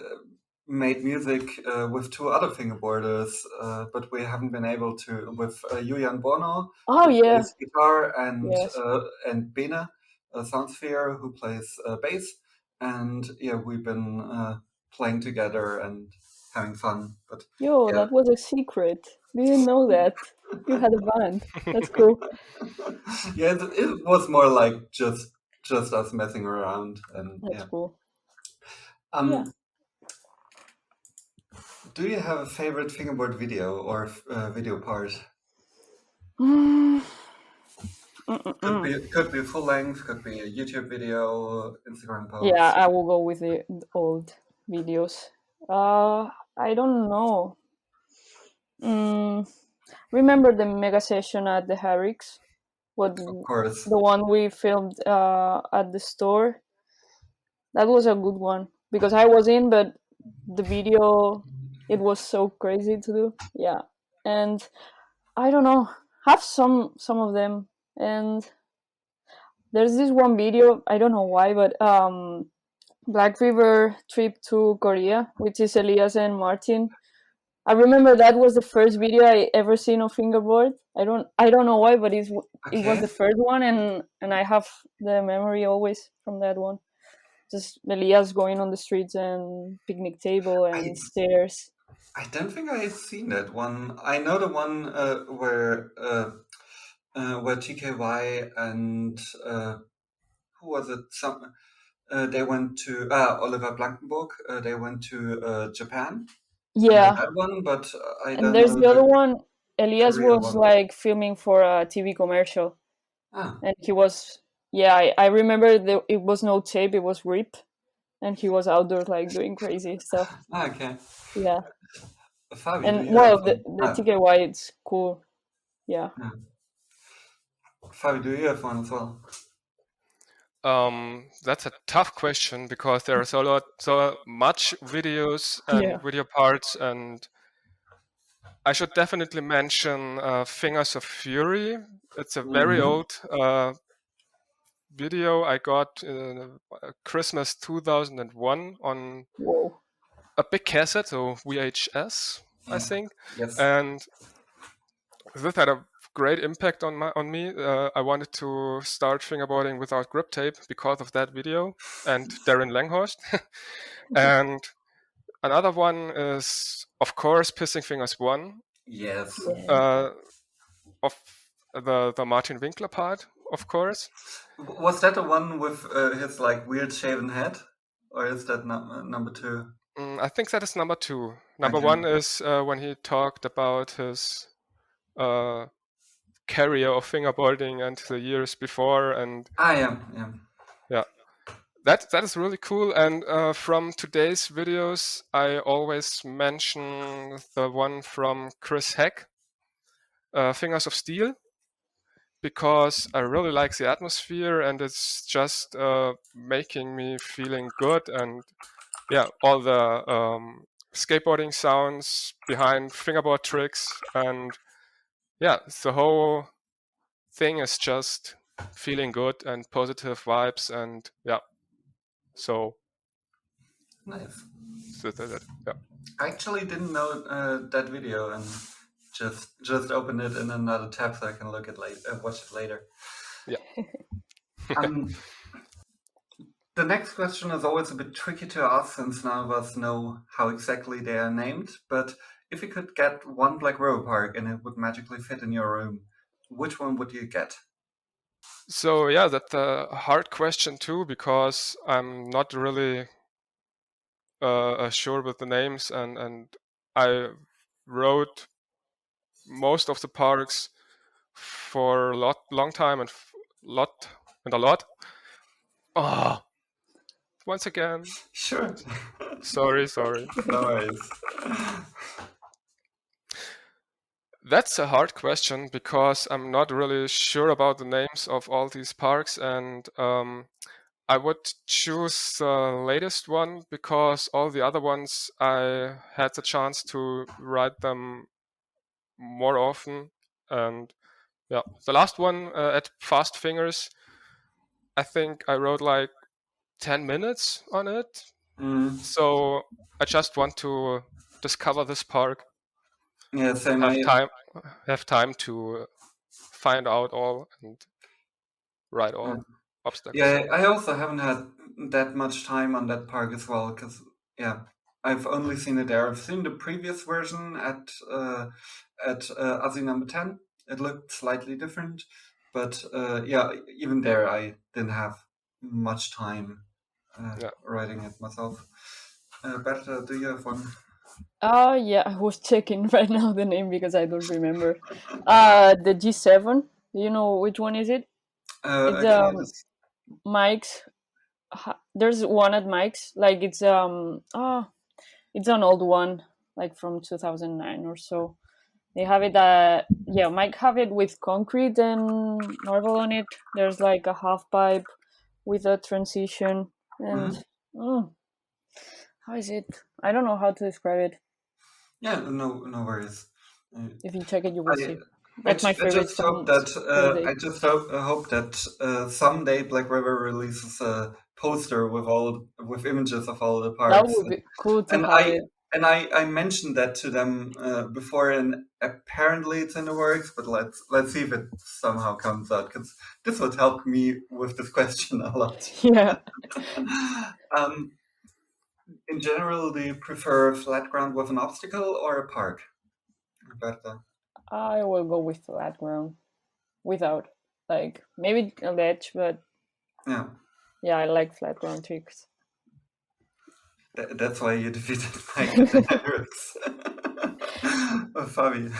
made music with two other fingerboarders, but we haven't been able to with Julian Bono, Oh who yeah, plays guitar, and yes. Bene, Soundsphere, who plays bass, and yeah, we've been playing together and having fun. But Yo, yeah, that was a secret. Didn't know that. You had a band. That's cool. yeah, it was more like just us messing around, and That's yeah. cool. Yeah. Do you have a favorite fingerboard video or video part? Could be full length, could be a YouTube video, Instagram post. Yeah, I will go with the old videos. I don't know. Remember the mega session at the Harrix? Of course. The one we filmed at the store? That was a good one because I was in, but the video, it was so crazy to do. Yeah, and I don't know, have some of them, and there's this one video, I don't know why, but Black River trip to Korea, which is Elias and Martin. I remember that was the first video I ever seen of fingerboard. I don't know why, but it was the first one, and I have the memory always from that one. Just Elias going on the streets and picnic table and stairs. I don't think I've seen that one. I know the one where TKY and who was it? They went to Oliver Blankenburg. They went to Japan. Yeah, that one, but I don't know. And there's the other one. Elias Korea was one. like filming for a TV commercial, Ah. and he was. Yeah, I remember it was no tape; it was rip, and he was outdoors like doing crazy stuff. Okay. Yeah. Fabi, And well, the TKY, it's cool. Yeah. Fabi, do you have one as well? That's a tough question because there are so much videos and Yeah. video parts, and I should definitely mention Fingers of Fury. It's a very old video I got Christmas 2001 on Whoa. a big cassette, so VHS, I think, Yes. and this had a great impact on me. I wanted to start fingerboarding without grip tape because of that video and Darren Langhorst. And another one is, of course, Pissing Fingers 1. Yes. Yeah. Of the Martin Winkler part, of course. Was that the one with his like weird shaven head, or is that number 2? I think that is number 2. Number Okay. 1 is when he talked about his career of fingerboarding and the years before, and yeah. That is really cool. And from today's videos, I always mention the one from Chris Heck, Fingers of Steel, because I really like the atmosphere and it's just making me feeling good. And yeah, all the skateboarding sounds behind fingerboard tricks, and yeah, the whole thing is just feeling good and positive vibes, and yeah, so Nice. yeah. I actually didn't know that video, and just opened it in another tab so I can look at watch it later. Yeah. The next question is always a bit tricky to ask since none of us know how exactly they are named. But if you could get one Black River park and it would magically fit in your room, which one would you get? So yeah, that's a hard question too, because I'm not really sure with the names, and I wrote most of the parks for a long time and a lot. Oh, once again. Sure. Sorry. No worries. That's a hard question because I'm not really sure about the names of all these parks, and I would choose the latest one because all the other ones I had the chance to ride them more often. And yeah, the last one at Fast Fingers, I think I rode like 10 minutes on it. So I just want to discover this park. Yeah, same. Have time to find out all and ride all obstacles. Yeah, I also haven't had that much time on that park as well, because yeah, I've only seen it there. I've seen the previous version at Aussie number 10. It looked slightly different, but yeah, even there I didn't have much time riding it myself. Berta, do you have one? Yeah, I was checking right now the name because I don't remember. The G7. Do you know which one is it? It's Mike's. There's one at Mike's. Like it's it's an old one, like from 2009 or so. They have it. Mike have it with concrete and marble on it. There's like a half pipe with a transition, and how is it? I don't know how to describe it. Yeah, no worries. If you check it, you will see. That's my favorite. I just hope that someday Black River releases a poster with images of all the parks. That would be cool to have it. And I mentioned that to them before, and apparently it's in the works. But let's see if it somehow comes out, because this would help me with this question a lot. Yeah. In general, do you prefer flat ground with an obstacle or a park, Berta? I will go with flat ground, without like maybe a ledge, but yeah, I like flat ground tricks. That's why you defeated Mike. Fabi.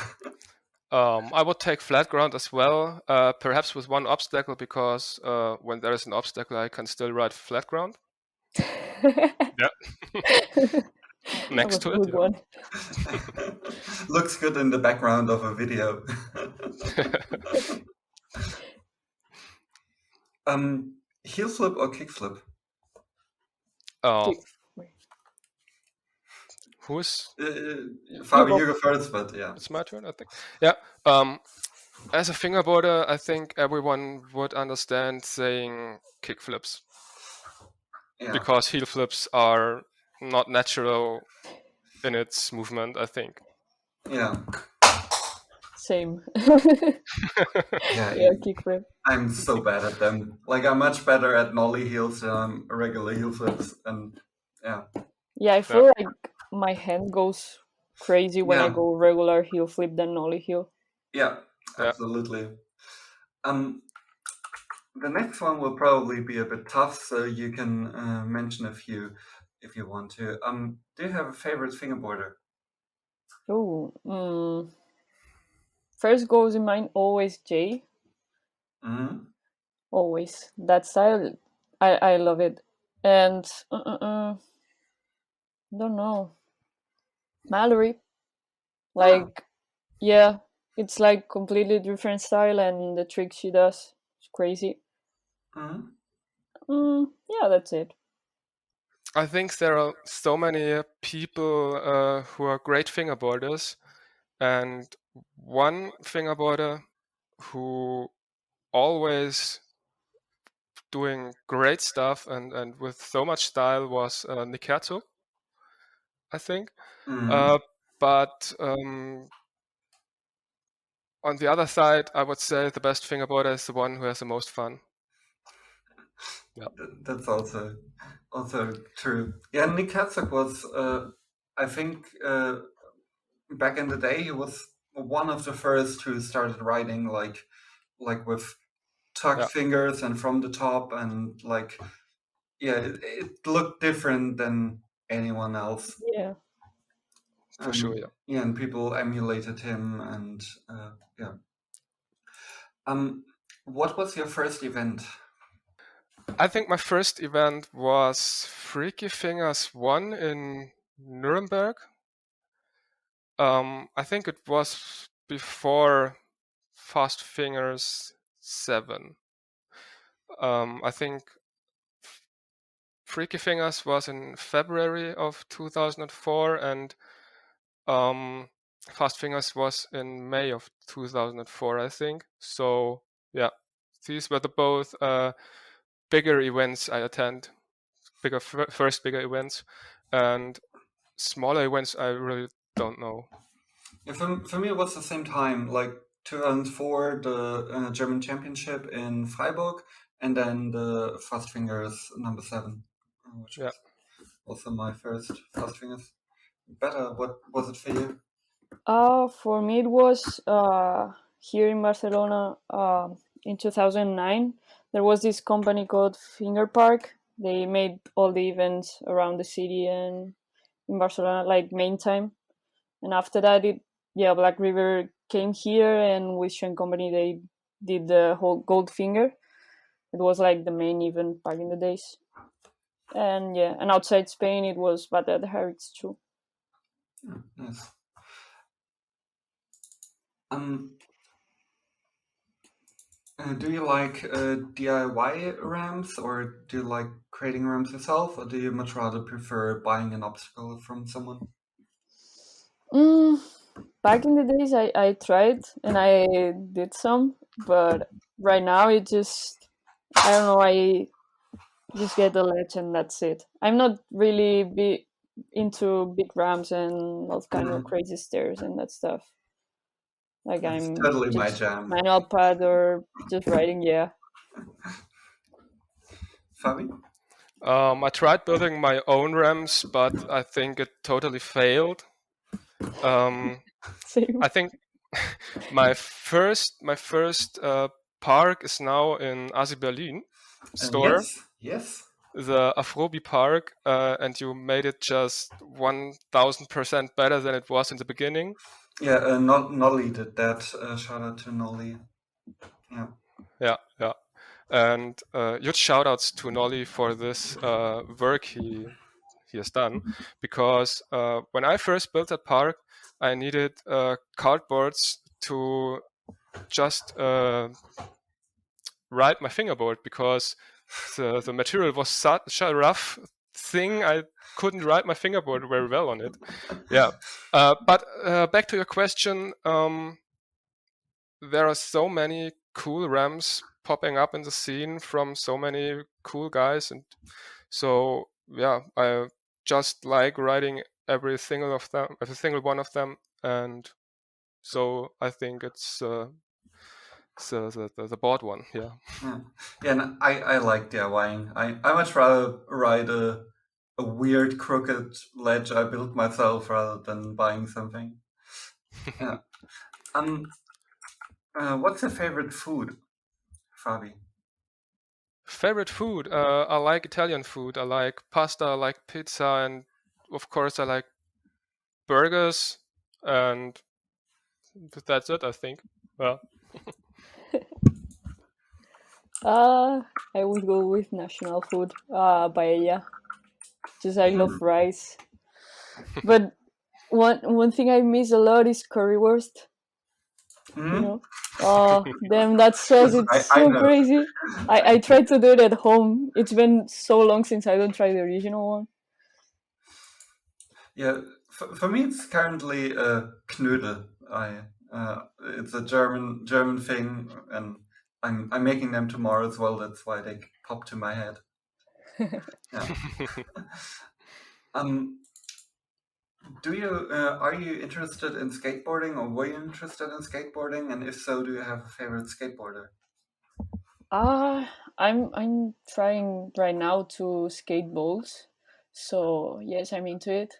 I would take flat ground as well, perhaps with one obstacle, because when there is an obstacle, I can still ride flat ground. Yeah. Next to it. One. Looks good in the background of a video. Heel flip or kick flip? Oh, Kick. who's? Fabi, go. you go first, but yeah. It's my turn, I think. Yeah. As a fingerboarder, I think everyone would understand saying kick flips Yeah. because heel flips are not natural in its movement, I think. Yeah. Same. Yeah. Yeah, kickflip. I'm so bad at them. Like, I'm much better at nollie heels than regular heel flips. And yeah. Yeah, I feel like my hand goes crazy when I Yeah. go regular heel flip than nollie heel. Yeah, Yeah. absolutely. The next one will probably be a bit tough, so you can mention a few if you want to. Do you have a favorite fingerboarder? Oh, first goes in mind always Jay. Mm-hmm. Always that style. I love it. And don't know, Mallory. Like, yeah, it's like completely different style, and the trick she does is crazy. Mm-hmm. Yeah, that's it. I think there are so many people who are great fingerboarders, and one fingerboarder who always doing great stuff and with so much style was Nick Herzog, I think. Mm-hmm. But on the other side, I would say the best fingerboarder is the one who has the most fun. Yeah, That's also true. Yeah, Nick Herzog was, I think, back in the day, he was one of the first who started writing like with tucked fingers and from the top, and like, yeah, it looked different than anyone else. Yeah. for sure. Yeah. Yeah, and people emulated him, and yeah. What was your first event? I think my first event was Freaky Fingers 1 in Nuremberg. I think it was before Fast Fingers 7. I think Freaky Fingers was in February of 2004, and Fast Fingers was in May of 2004, I think. So yeah, these were the both bigger events I attend, first bigger events, and smaller events I really don't know. Yeah, for me, it was the same time, like 2004, the German Championship in Freiburg, and then the Fast Fingers number 7, which was also my first Fast Fingers. Better, what was it for you? For me, it was here in Barcelona in 2009. There was this company called Finger Park. They made all the events around the city and in Barcelona, like main time. And after that, Black River came here, and with Shen Company, they did the whole Gold Finger. It was like the main event back in the days. And yeah, and outside Spain, it was Bata de Harrods too. Nice. Do you like DIY ramps, or do you like creating ramps yourself, or do you much rather prefer buying an obstacle from someone? Back in the days, I tried and I did some, but right now I don't know, I just get the ledge and that's it. I'm not really into big ramps and all kind of crazy stairs and that stuff. Like, That's I'm totally my just jam. manual pad or just riding, yeah. Fabi? I tried building my own ramps, but I think it totally failed. Same. I think my first park is now in Asi Berlin store, Yes. the Afrobi park, and you made it just 1000% better than it was in the beginning. Yeah, Nolly did that. Shout out to Nolly. Yeah. Yeah. And huge shout outs to Nolly for this work he has done, because when I first built that park, I needed cardboards to just ride my fingerboard, because the material was such a rough thing. I couldn't ride my fingerboard very well on it. Yeah. But back to your question, there are so many cool ramps popping up in the scene from so many cool guys, and so yeah, I just like riding every single one of them, and so I think it's the board one. Yeah. And I like DIYing. I much rather ride a weird crooked ledge I built myself rather than buying something. Yeah. What's your favorite food, Fabi? Favorite food? I like Italian food. I like pasta. I like pizza, and of course I like burgers. And that's it, I think. Well, I would go with national food, paella. Just I love rice. But one thing I miss a lot is currywurst. You know, oh damn, that sauce! It's I so know. crazy. I tried to do it at home. It's been so long since I don't try the original one. Yeah, for me it's currently Knödel. It's a German thing, and I'm making them tomorrow as well. That's why they pop to my head. Yeah. Are you interested in skateboarding, or were you interested in skateboarding? And if so, do you have a favorite skateboarder? I'm trying right now to skate bowls. So yes, I'm into it.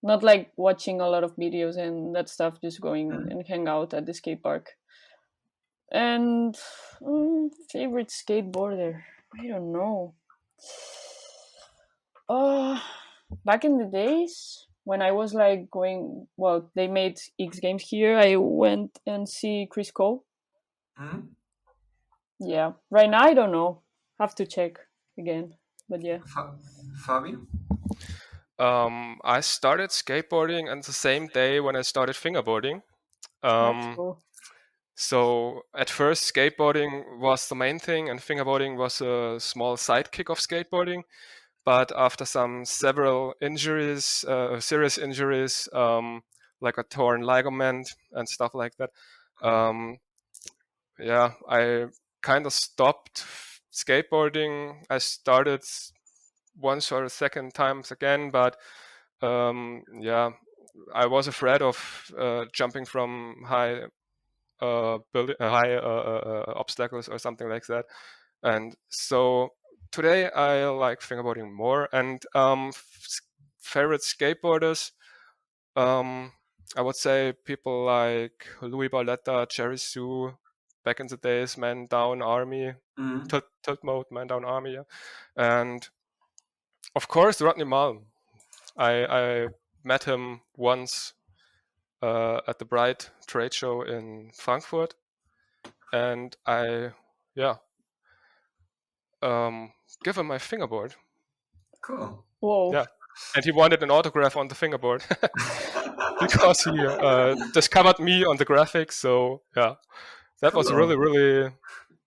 Not like watching a lot of videos and that stuff, just going and hang out at the skate park. And favorite skateboarder? I don't know. Back in the days when I was like going, well, they made X Games here. I went and see Chris Cole. Yeah, right now I don't know. Have to check again, but yeah. Fabi? I started skateboarding on the same day when I started fingerboarding. That's cool. So at first skateboarding was the main thing, and fingerboarding was a small sidekick of skateboarding. But after several injuries, serious injuries, like a torn ligament and stuff like that, yeah, I kind of stopped skateboarding. I started once or a second times again, but yeah, I was afraid of jumping from high obstacles or something like that, and so today I like fingerboarding more. And favorite skateboarders, I would say people like Louis Barletta, Jerry Sue, back in the days, Man Down Army, Tilt Mode, Man Down Army, yeah. And of course Rodney Mullen. I met him once at the Bright trade show in Frankfurt, and I give him my fingerboard. Cool. Whoa. Yeah, and he wanted an autograph on the fingerboard because he discovered me on the graphics. So yeah, that was really, really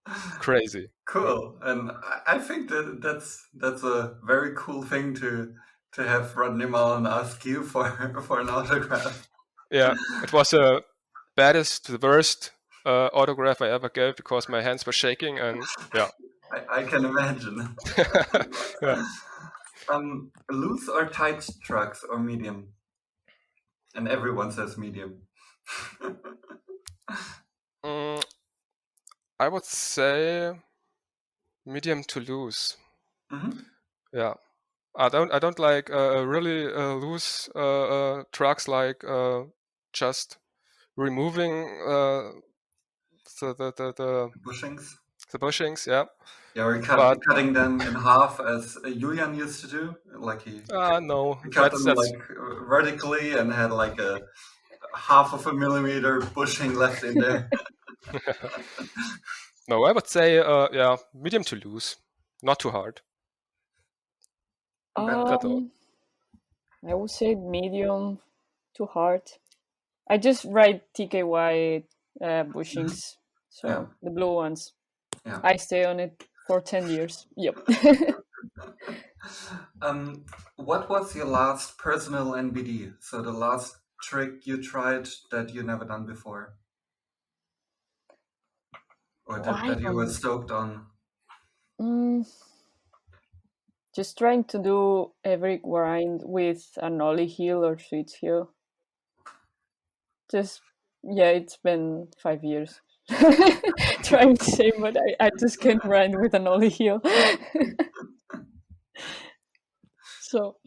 crazy. Cool. And I think that's a very cool thing to have Rodney Mullen ask you for an autograph. Yeah, it was the worst autograph I ever gave because my hands were shaking, and yeah. I can imagine. Yeah. Loose or tight trucks, or medium? And everyone says medium. I would say medium to loose. Yeah, I don't like really loose trucks, like just removing the bushings. The bushings, yeah. Yeah, we're cutting them in half as Julian used to do. Like he cut them like vertically and had like a half of a millimeter bushing left in there. No, I would say yeah, medium to loose, not too hard. I would say medium to hard. I just ride TKY bushings, so the blue ones. Yeah. I stay on it for 10 years. Yep. What was your last personal NBD? So the last trick you tried that you never done before? Or that you were stoked on? Just trying to do every grind with an ollie heel or switch heel. Just, yeah, it's been 5 years trying to say, but I just can't grind with an ollie heel. So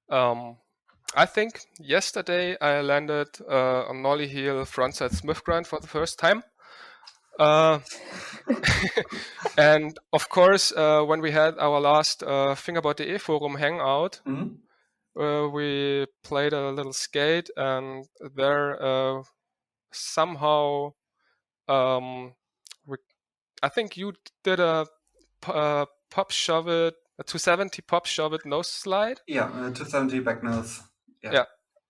I think yesterday I landed a nollie heel frontside Smith grind for the first time. And of course, when we had our last Fingerboard.de forum hangout, we played a little skate, and there somehow I think you did a pop shove it, a 270 pop shove it nose slide. Yeah, 270 back nose. Yeah.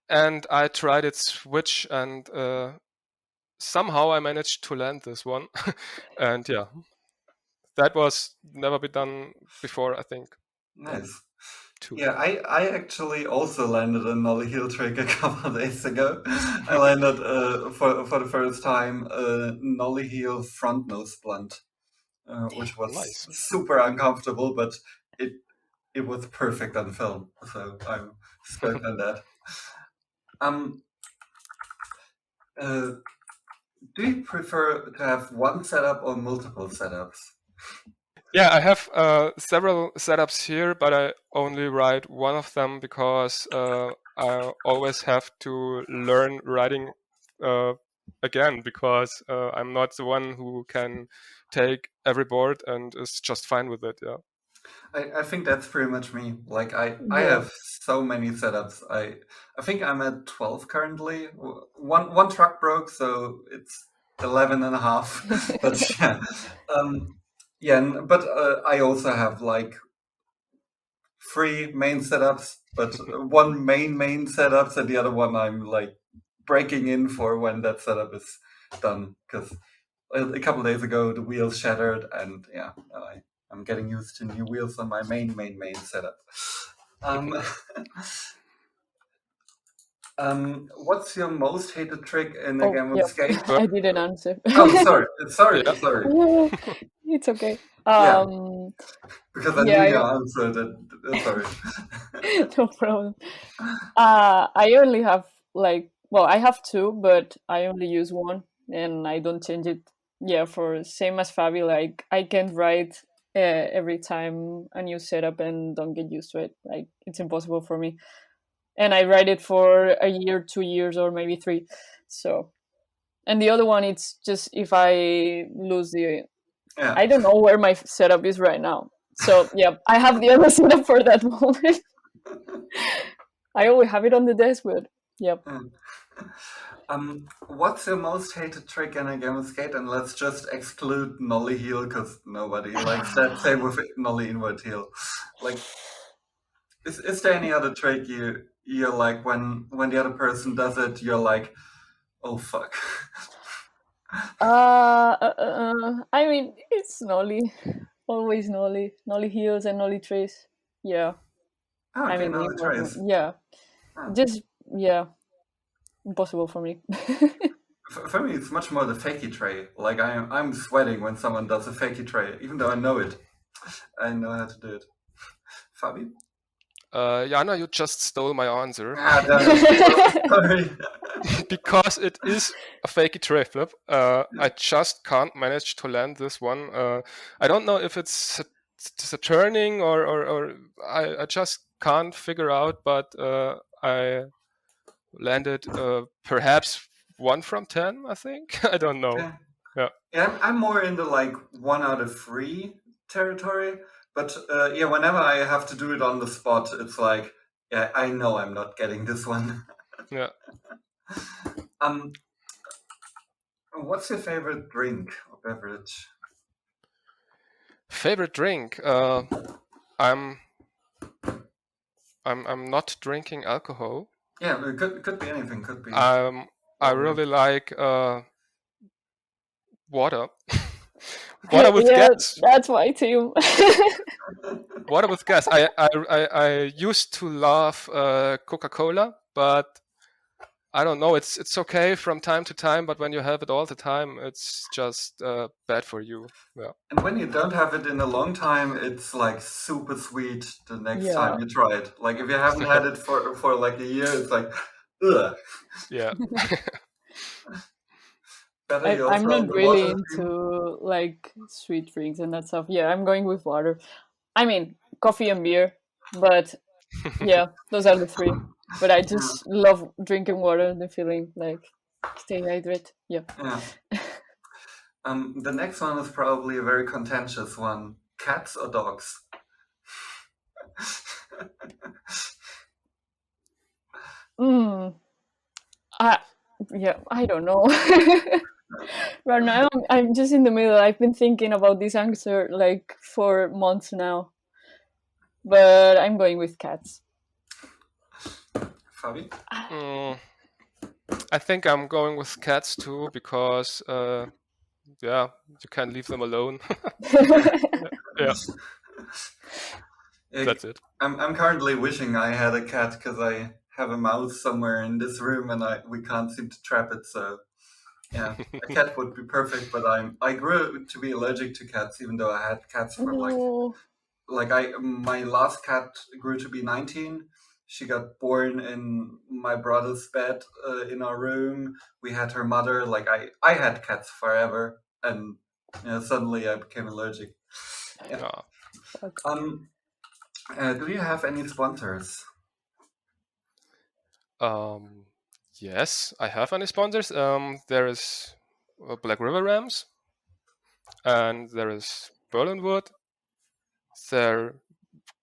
And I tried it switch, and somehow I managed to land this one. And yeah, that was never been done before, I think. Nice. Yeah, I actually also landed a nollie heel trick a couple of days ago. I landed for the first time a nollie heel front nose blunt, which was Nice. super uncomfortable, but it was perfect on film. So I'm stoked on that. Do you prefer to have one setup or multiple setups? Yeah, I have several setups here, but I only ride one of them because I always have to learn riding again, because I'm not the one who can take every board and is just fine with it. Yeah. I think that's pretty much me. Like I have so many setups. I think I'm at 12 currently. One truck broke, so it's 11 and a half. But yeah. But I also have like 3 main setups, but one main setups, and the other one I'm like breaking in for when that setup is done. Because a couple of days ago the wheels shattered, and yeah, I'm getting used to new wheels on my main setup. What's your most hated trick in a game of skate? I didn't answer. Oh, sorry. It's okay. Because I knew your answer. Sorry. No problem. I only have I have 2, but I only use one, and I don't change it. Yeah, for same as Fabi, like I can't ride every time a new setup and don't get used to it. Like it's impossible for me. And I ride it for a year, 2 years, or maybe 3. So, and the other one, it's just if I lose I don't know where my setup is right now. So yeah, I have the other setup for that moment. I always have it on the desk, but yep. What's your most hated trick in a game of skate? And let's just exclude nollie heel, because nobody likes that. Same with nollie invert heel. Like, is there any other trick you're like when the other person does it, you're like, oh fuck? I mean, it's nollie, always nollie heels and nollie trays. Yeah. Oh, okay, nollie trays. Yeah. Just impossible for me. For me, it's much more the fakie tray. Like I'm sweating when someone does a fakie tray, even though I know it. I know how to do it. Fabi? Jana, you just stole my answer. Sorry. Because it is a fakey tray flip. I just can't manage to land this one. I don't know if it's a turning or I just can't figure out, but I landed perhaps 1 from 10, I think. I don't know. Yeah, I'm more in the like 1 out of 3 territory. But whenever I have to do it on the spot, it's like, yeah, I know I'm not getting this one. Yeah. What's your favorite drink or beverage? Favorite drink? I'm not drinking alcohol. Yeah, it could be anything. Could be. I really like water. Water with Yeah, gas. that's my team. Water with gas. I used to love Coca-Cola, but I don't know. It's okay from time to time, but when you have it all the time, it's just bad for you. Yeah. And when you don't have it in a long time, it's like super sweet the next Yeah. time you try it. Like if you haven't had it for like a year, it's like, ugh. Yeah. Better you I'm also on not the really water team. into like sweet drinks and that stuff. Yeah, I'm going with water. I mean, coffee and beer, but yeah, those are the three. But I just love drinking water, the feeling like stay hydrated. Yeah. Yeah. The next one is probably a very contentious one. Cats or dogs? Yeah, I don't know. Right now, I'm just in the middle. I've been thinking about this answer like for months now, but I'm going with cats. Fabi? I think I'm going with cats too because yeah, you can't leave them alone. Yeah. That's it. I'm currently wishing I had a cat because I have a mouse somewhere in this room and we can't seem to trap it. So yeah, a cat would be perfect. But I grew to be allergic to cats, even though I had cats for Oh, my last cat grew to be 19. She got born in my brother's bed in our room. We had her mother. Like I had cats forever, and suddenly I became allergic. Yeah. fuck. Do you have any sponsors? Yes, I have any sponsors. There is Black River Rams, and there is Berlinwood. There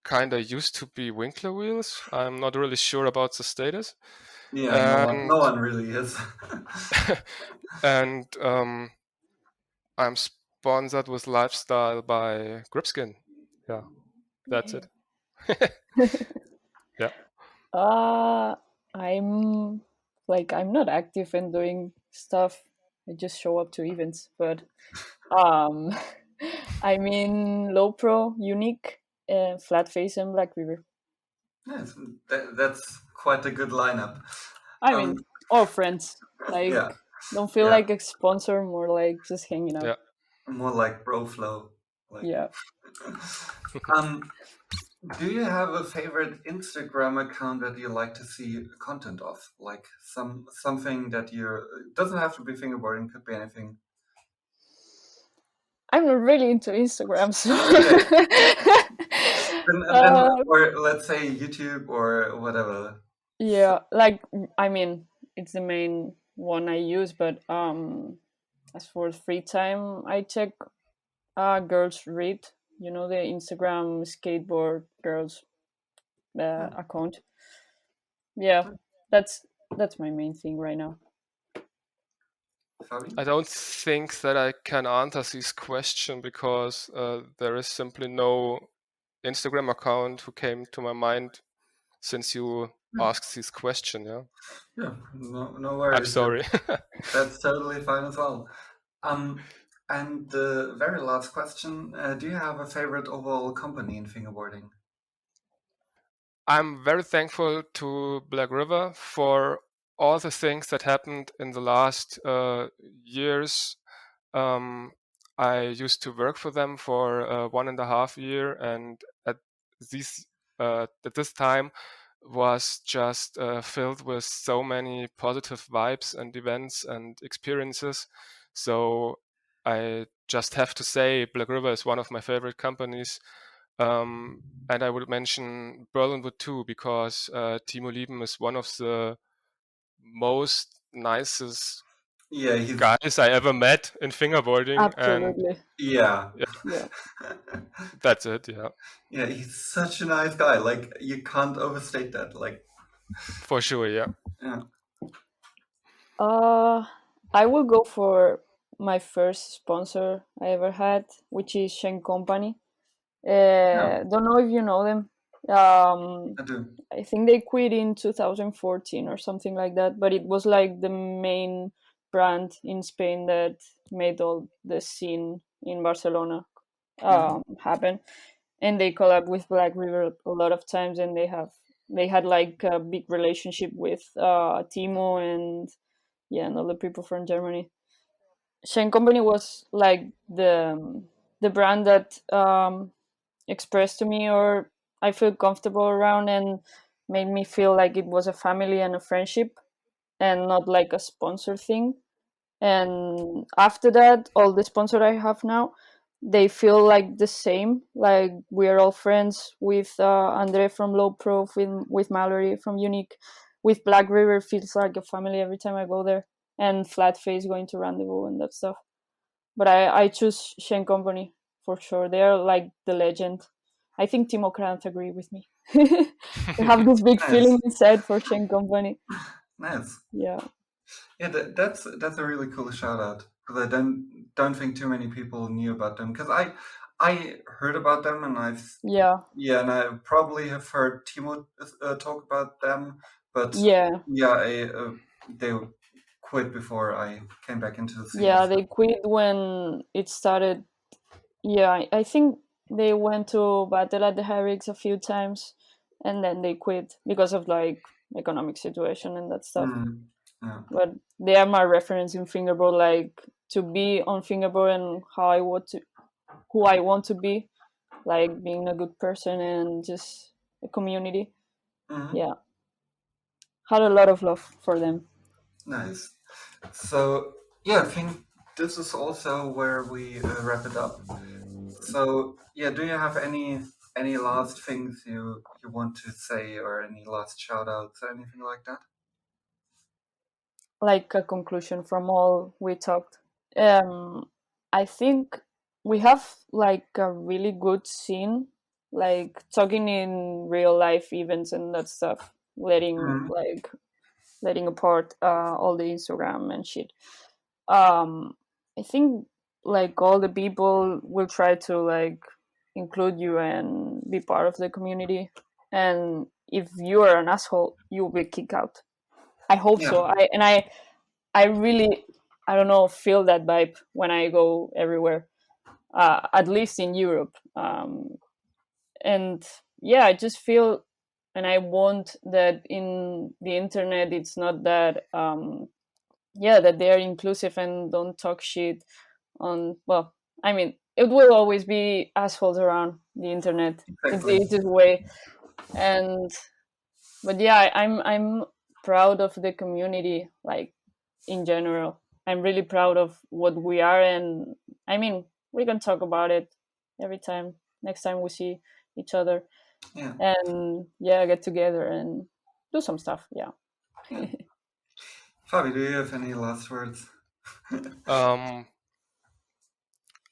kind of used to be Winkler Wheels. I'm not really sure about the status. Yeah, And no one really is. and I'm sponsored with Lifestyle by Gripskin. Yeah, that's it. Yeah. I'm I'm not active in doing stuff. I just show up to events, but um, I mean low pro, unique, flat face, and Black River. Yes, that's quite a good lineup. I mean, all friends. Like, Yeah, don't feel yeah. like a sponsor, more like just hanging out. Yeah. More like bro flow. Like, Yeah. Do you have a favorite Instagram account that you like to see content of? Like something that it doesn't have to be fingerboarding, could be anything. I'm not really into Instagram, so. Or let's say YouTube or whatever. Yeah, I mean, it's the main one I use, but as for free time, I check girls read. You know, the Instagram skateboard girls account. Yeah, that's my main thing right now. Fabi? I don't think that I can answer this question because there is simply no Instagram account who came to my mind since you asked this question. Yeah. Yeah, no worries. I'm sorry. That's totally fine as well. And the very last question: do you have a favorite overall company in fingerboarding? I'm very thankful to Black River for all the things that happened in the last years. I used to work for them for 1.5 years, and at this time was just filled with so many positive vibes and events and experiences. So I just have to say Black River is one of my favorite companies. And I would mention Berlinwood too, because Timo Lieben is one of the most nicest guys I ever met in fingerboarding. Absolutely. And yeah. That's it. Yeah. Yeah, he's such a nice guy. Like you can't overstate that. Like for sure. Yeah. Yeah. I will go for my first sponsor I ever had, which is Shen Company. Don't know if you know them. I do. I think they quit in 2014 or something like that, but it was like the main brand in Spain that made all the scene in Barcelona happen, and they collab with Black River a lot of times, and they had like a big relationship with Timo and other people from Germany. Shane Company was like the brand that expressed to me, or I feel comfortable around, and made me feel like it was a family and a friendship, and not like a sponsor thing. And after that, all the sponsor I have now, they feel like the same. Like we're all friends with Andre from Low Pro, with Mallory from Unique, with Black River. Feels like a family every time I go there, and Flatface going to Rendezvous and that stuff. But I choose Shen Company for sure. They're like the legend. I think Timo can't agree with me. I have this big Nice. feeling inside for Shen Company. Nice. Yeah. Yeah, that's a really cool shout out, because I don't think too many people knew about them, because I heard about them, and and I probably have heard Timo talk about them, but they quit before I came back into the scene. Yeah, they quit when it started. Yeah, I think they went to battle at the Harrigs a few times, and then they quit because of like economic situation and that stuff. Yeah. But they are my reference in Fingerboard, like to be on Fingerboard and who I want to be, like being a good person and just a community. Yeah, had a lot of love for them. Nice. So yeah, I think this is also where we wrap it up. So yeah, do you have any last things you want to say, or any last shout outs or anything like that? Like a conclusion from all we talked. I think we have like a really good scene, like talking in real life events and that stuff, letting apart all the Instagram and shit. I think like all the people will try to like include you and be part of the community. And if you are an asshole, you will be kicked out. I hope so. I really, I don't know, feel that vibe when I go everywhere, at least in Europe. And yeah, I just feel, and I want that in the internet, it's not that, that they're inclusive and don't talk shit on, well, I mean, it will always be assholes around the internet. Exactly. It's this way. But yeah, I'm proud of the community, like in general. I'm really proud of what we are, and I mean, we can talk about it every time, next time we see each other. Yeah. And get together and do some stuff. Yeah. Fabi, do you have any last words?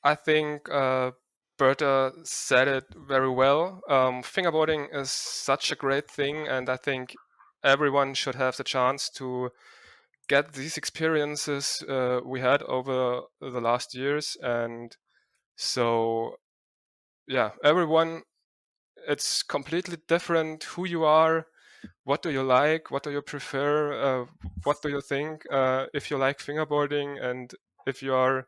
I think Berta said it very well. Fingerboarding is such a great thing, and I think everyone should have the chance to get these experiences we had over the last years. And so, yeah, everyone, it's completely different who you are, what do you like, what do you prefer, what do you think, if you like fingerboarding, and if you are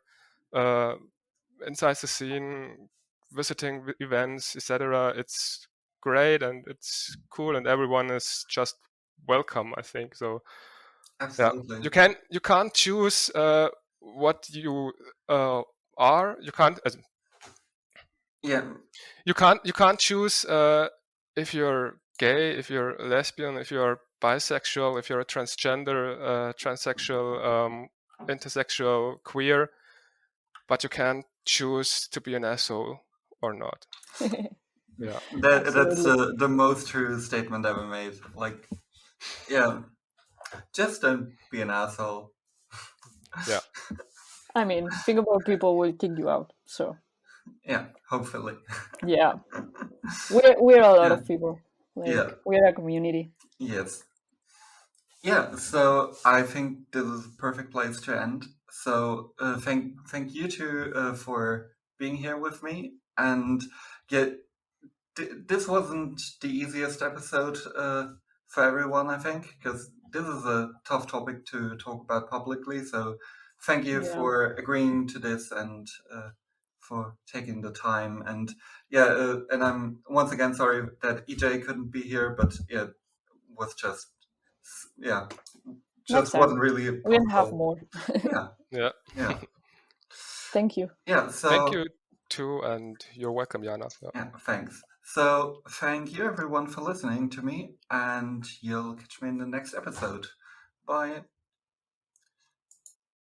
inside the scene, visiting events, etc. It's great and it's cool, and everyone is just welcome, I think. So Absolutely. Yeah, you can't choose what you are. You can't. You can't choose if you're gay, if you're lesbian, if you're bisexual, if you're a transgender, transsexual, intersexual, queer, but you can't choose to be an asshole or not. Yeah, that's the most true statement ever made. Like, yeah, just don't be an asshole. Yeah. I mean, Fingerboard people will kick you out. So yeah, hopefully. Yeah, we're a lot of people. Like, we're a community. Yes. Yeah, so I think this is a perfect place to end. So thank you two for being here with me. And this wasn't the easiest episode for everyone, I think, because this is a tough topic to talk about publicly. So thank you for agreeing to this and for taking the time. And yeah, and I'm once again sorry that EJ couldn't be here, but yeah, was just Next time. wasn't really We'll have possible. more. Yeah. Thank you. Yeah, so Thank you too, and you're welcome, Jana. yeah, thanks. So thank you everyone for listening to me, and you'll catch me in the next episode. Bye.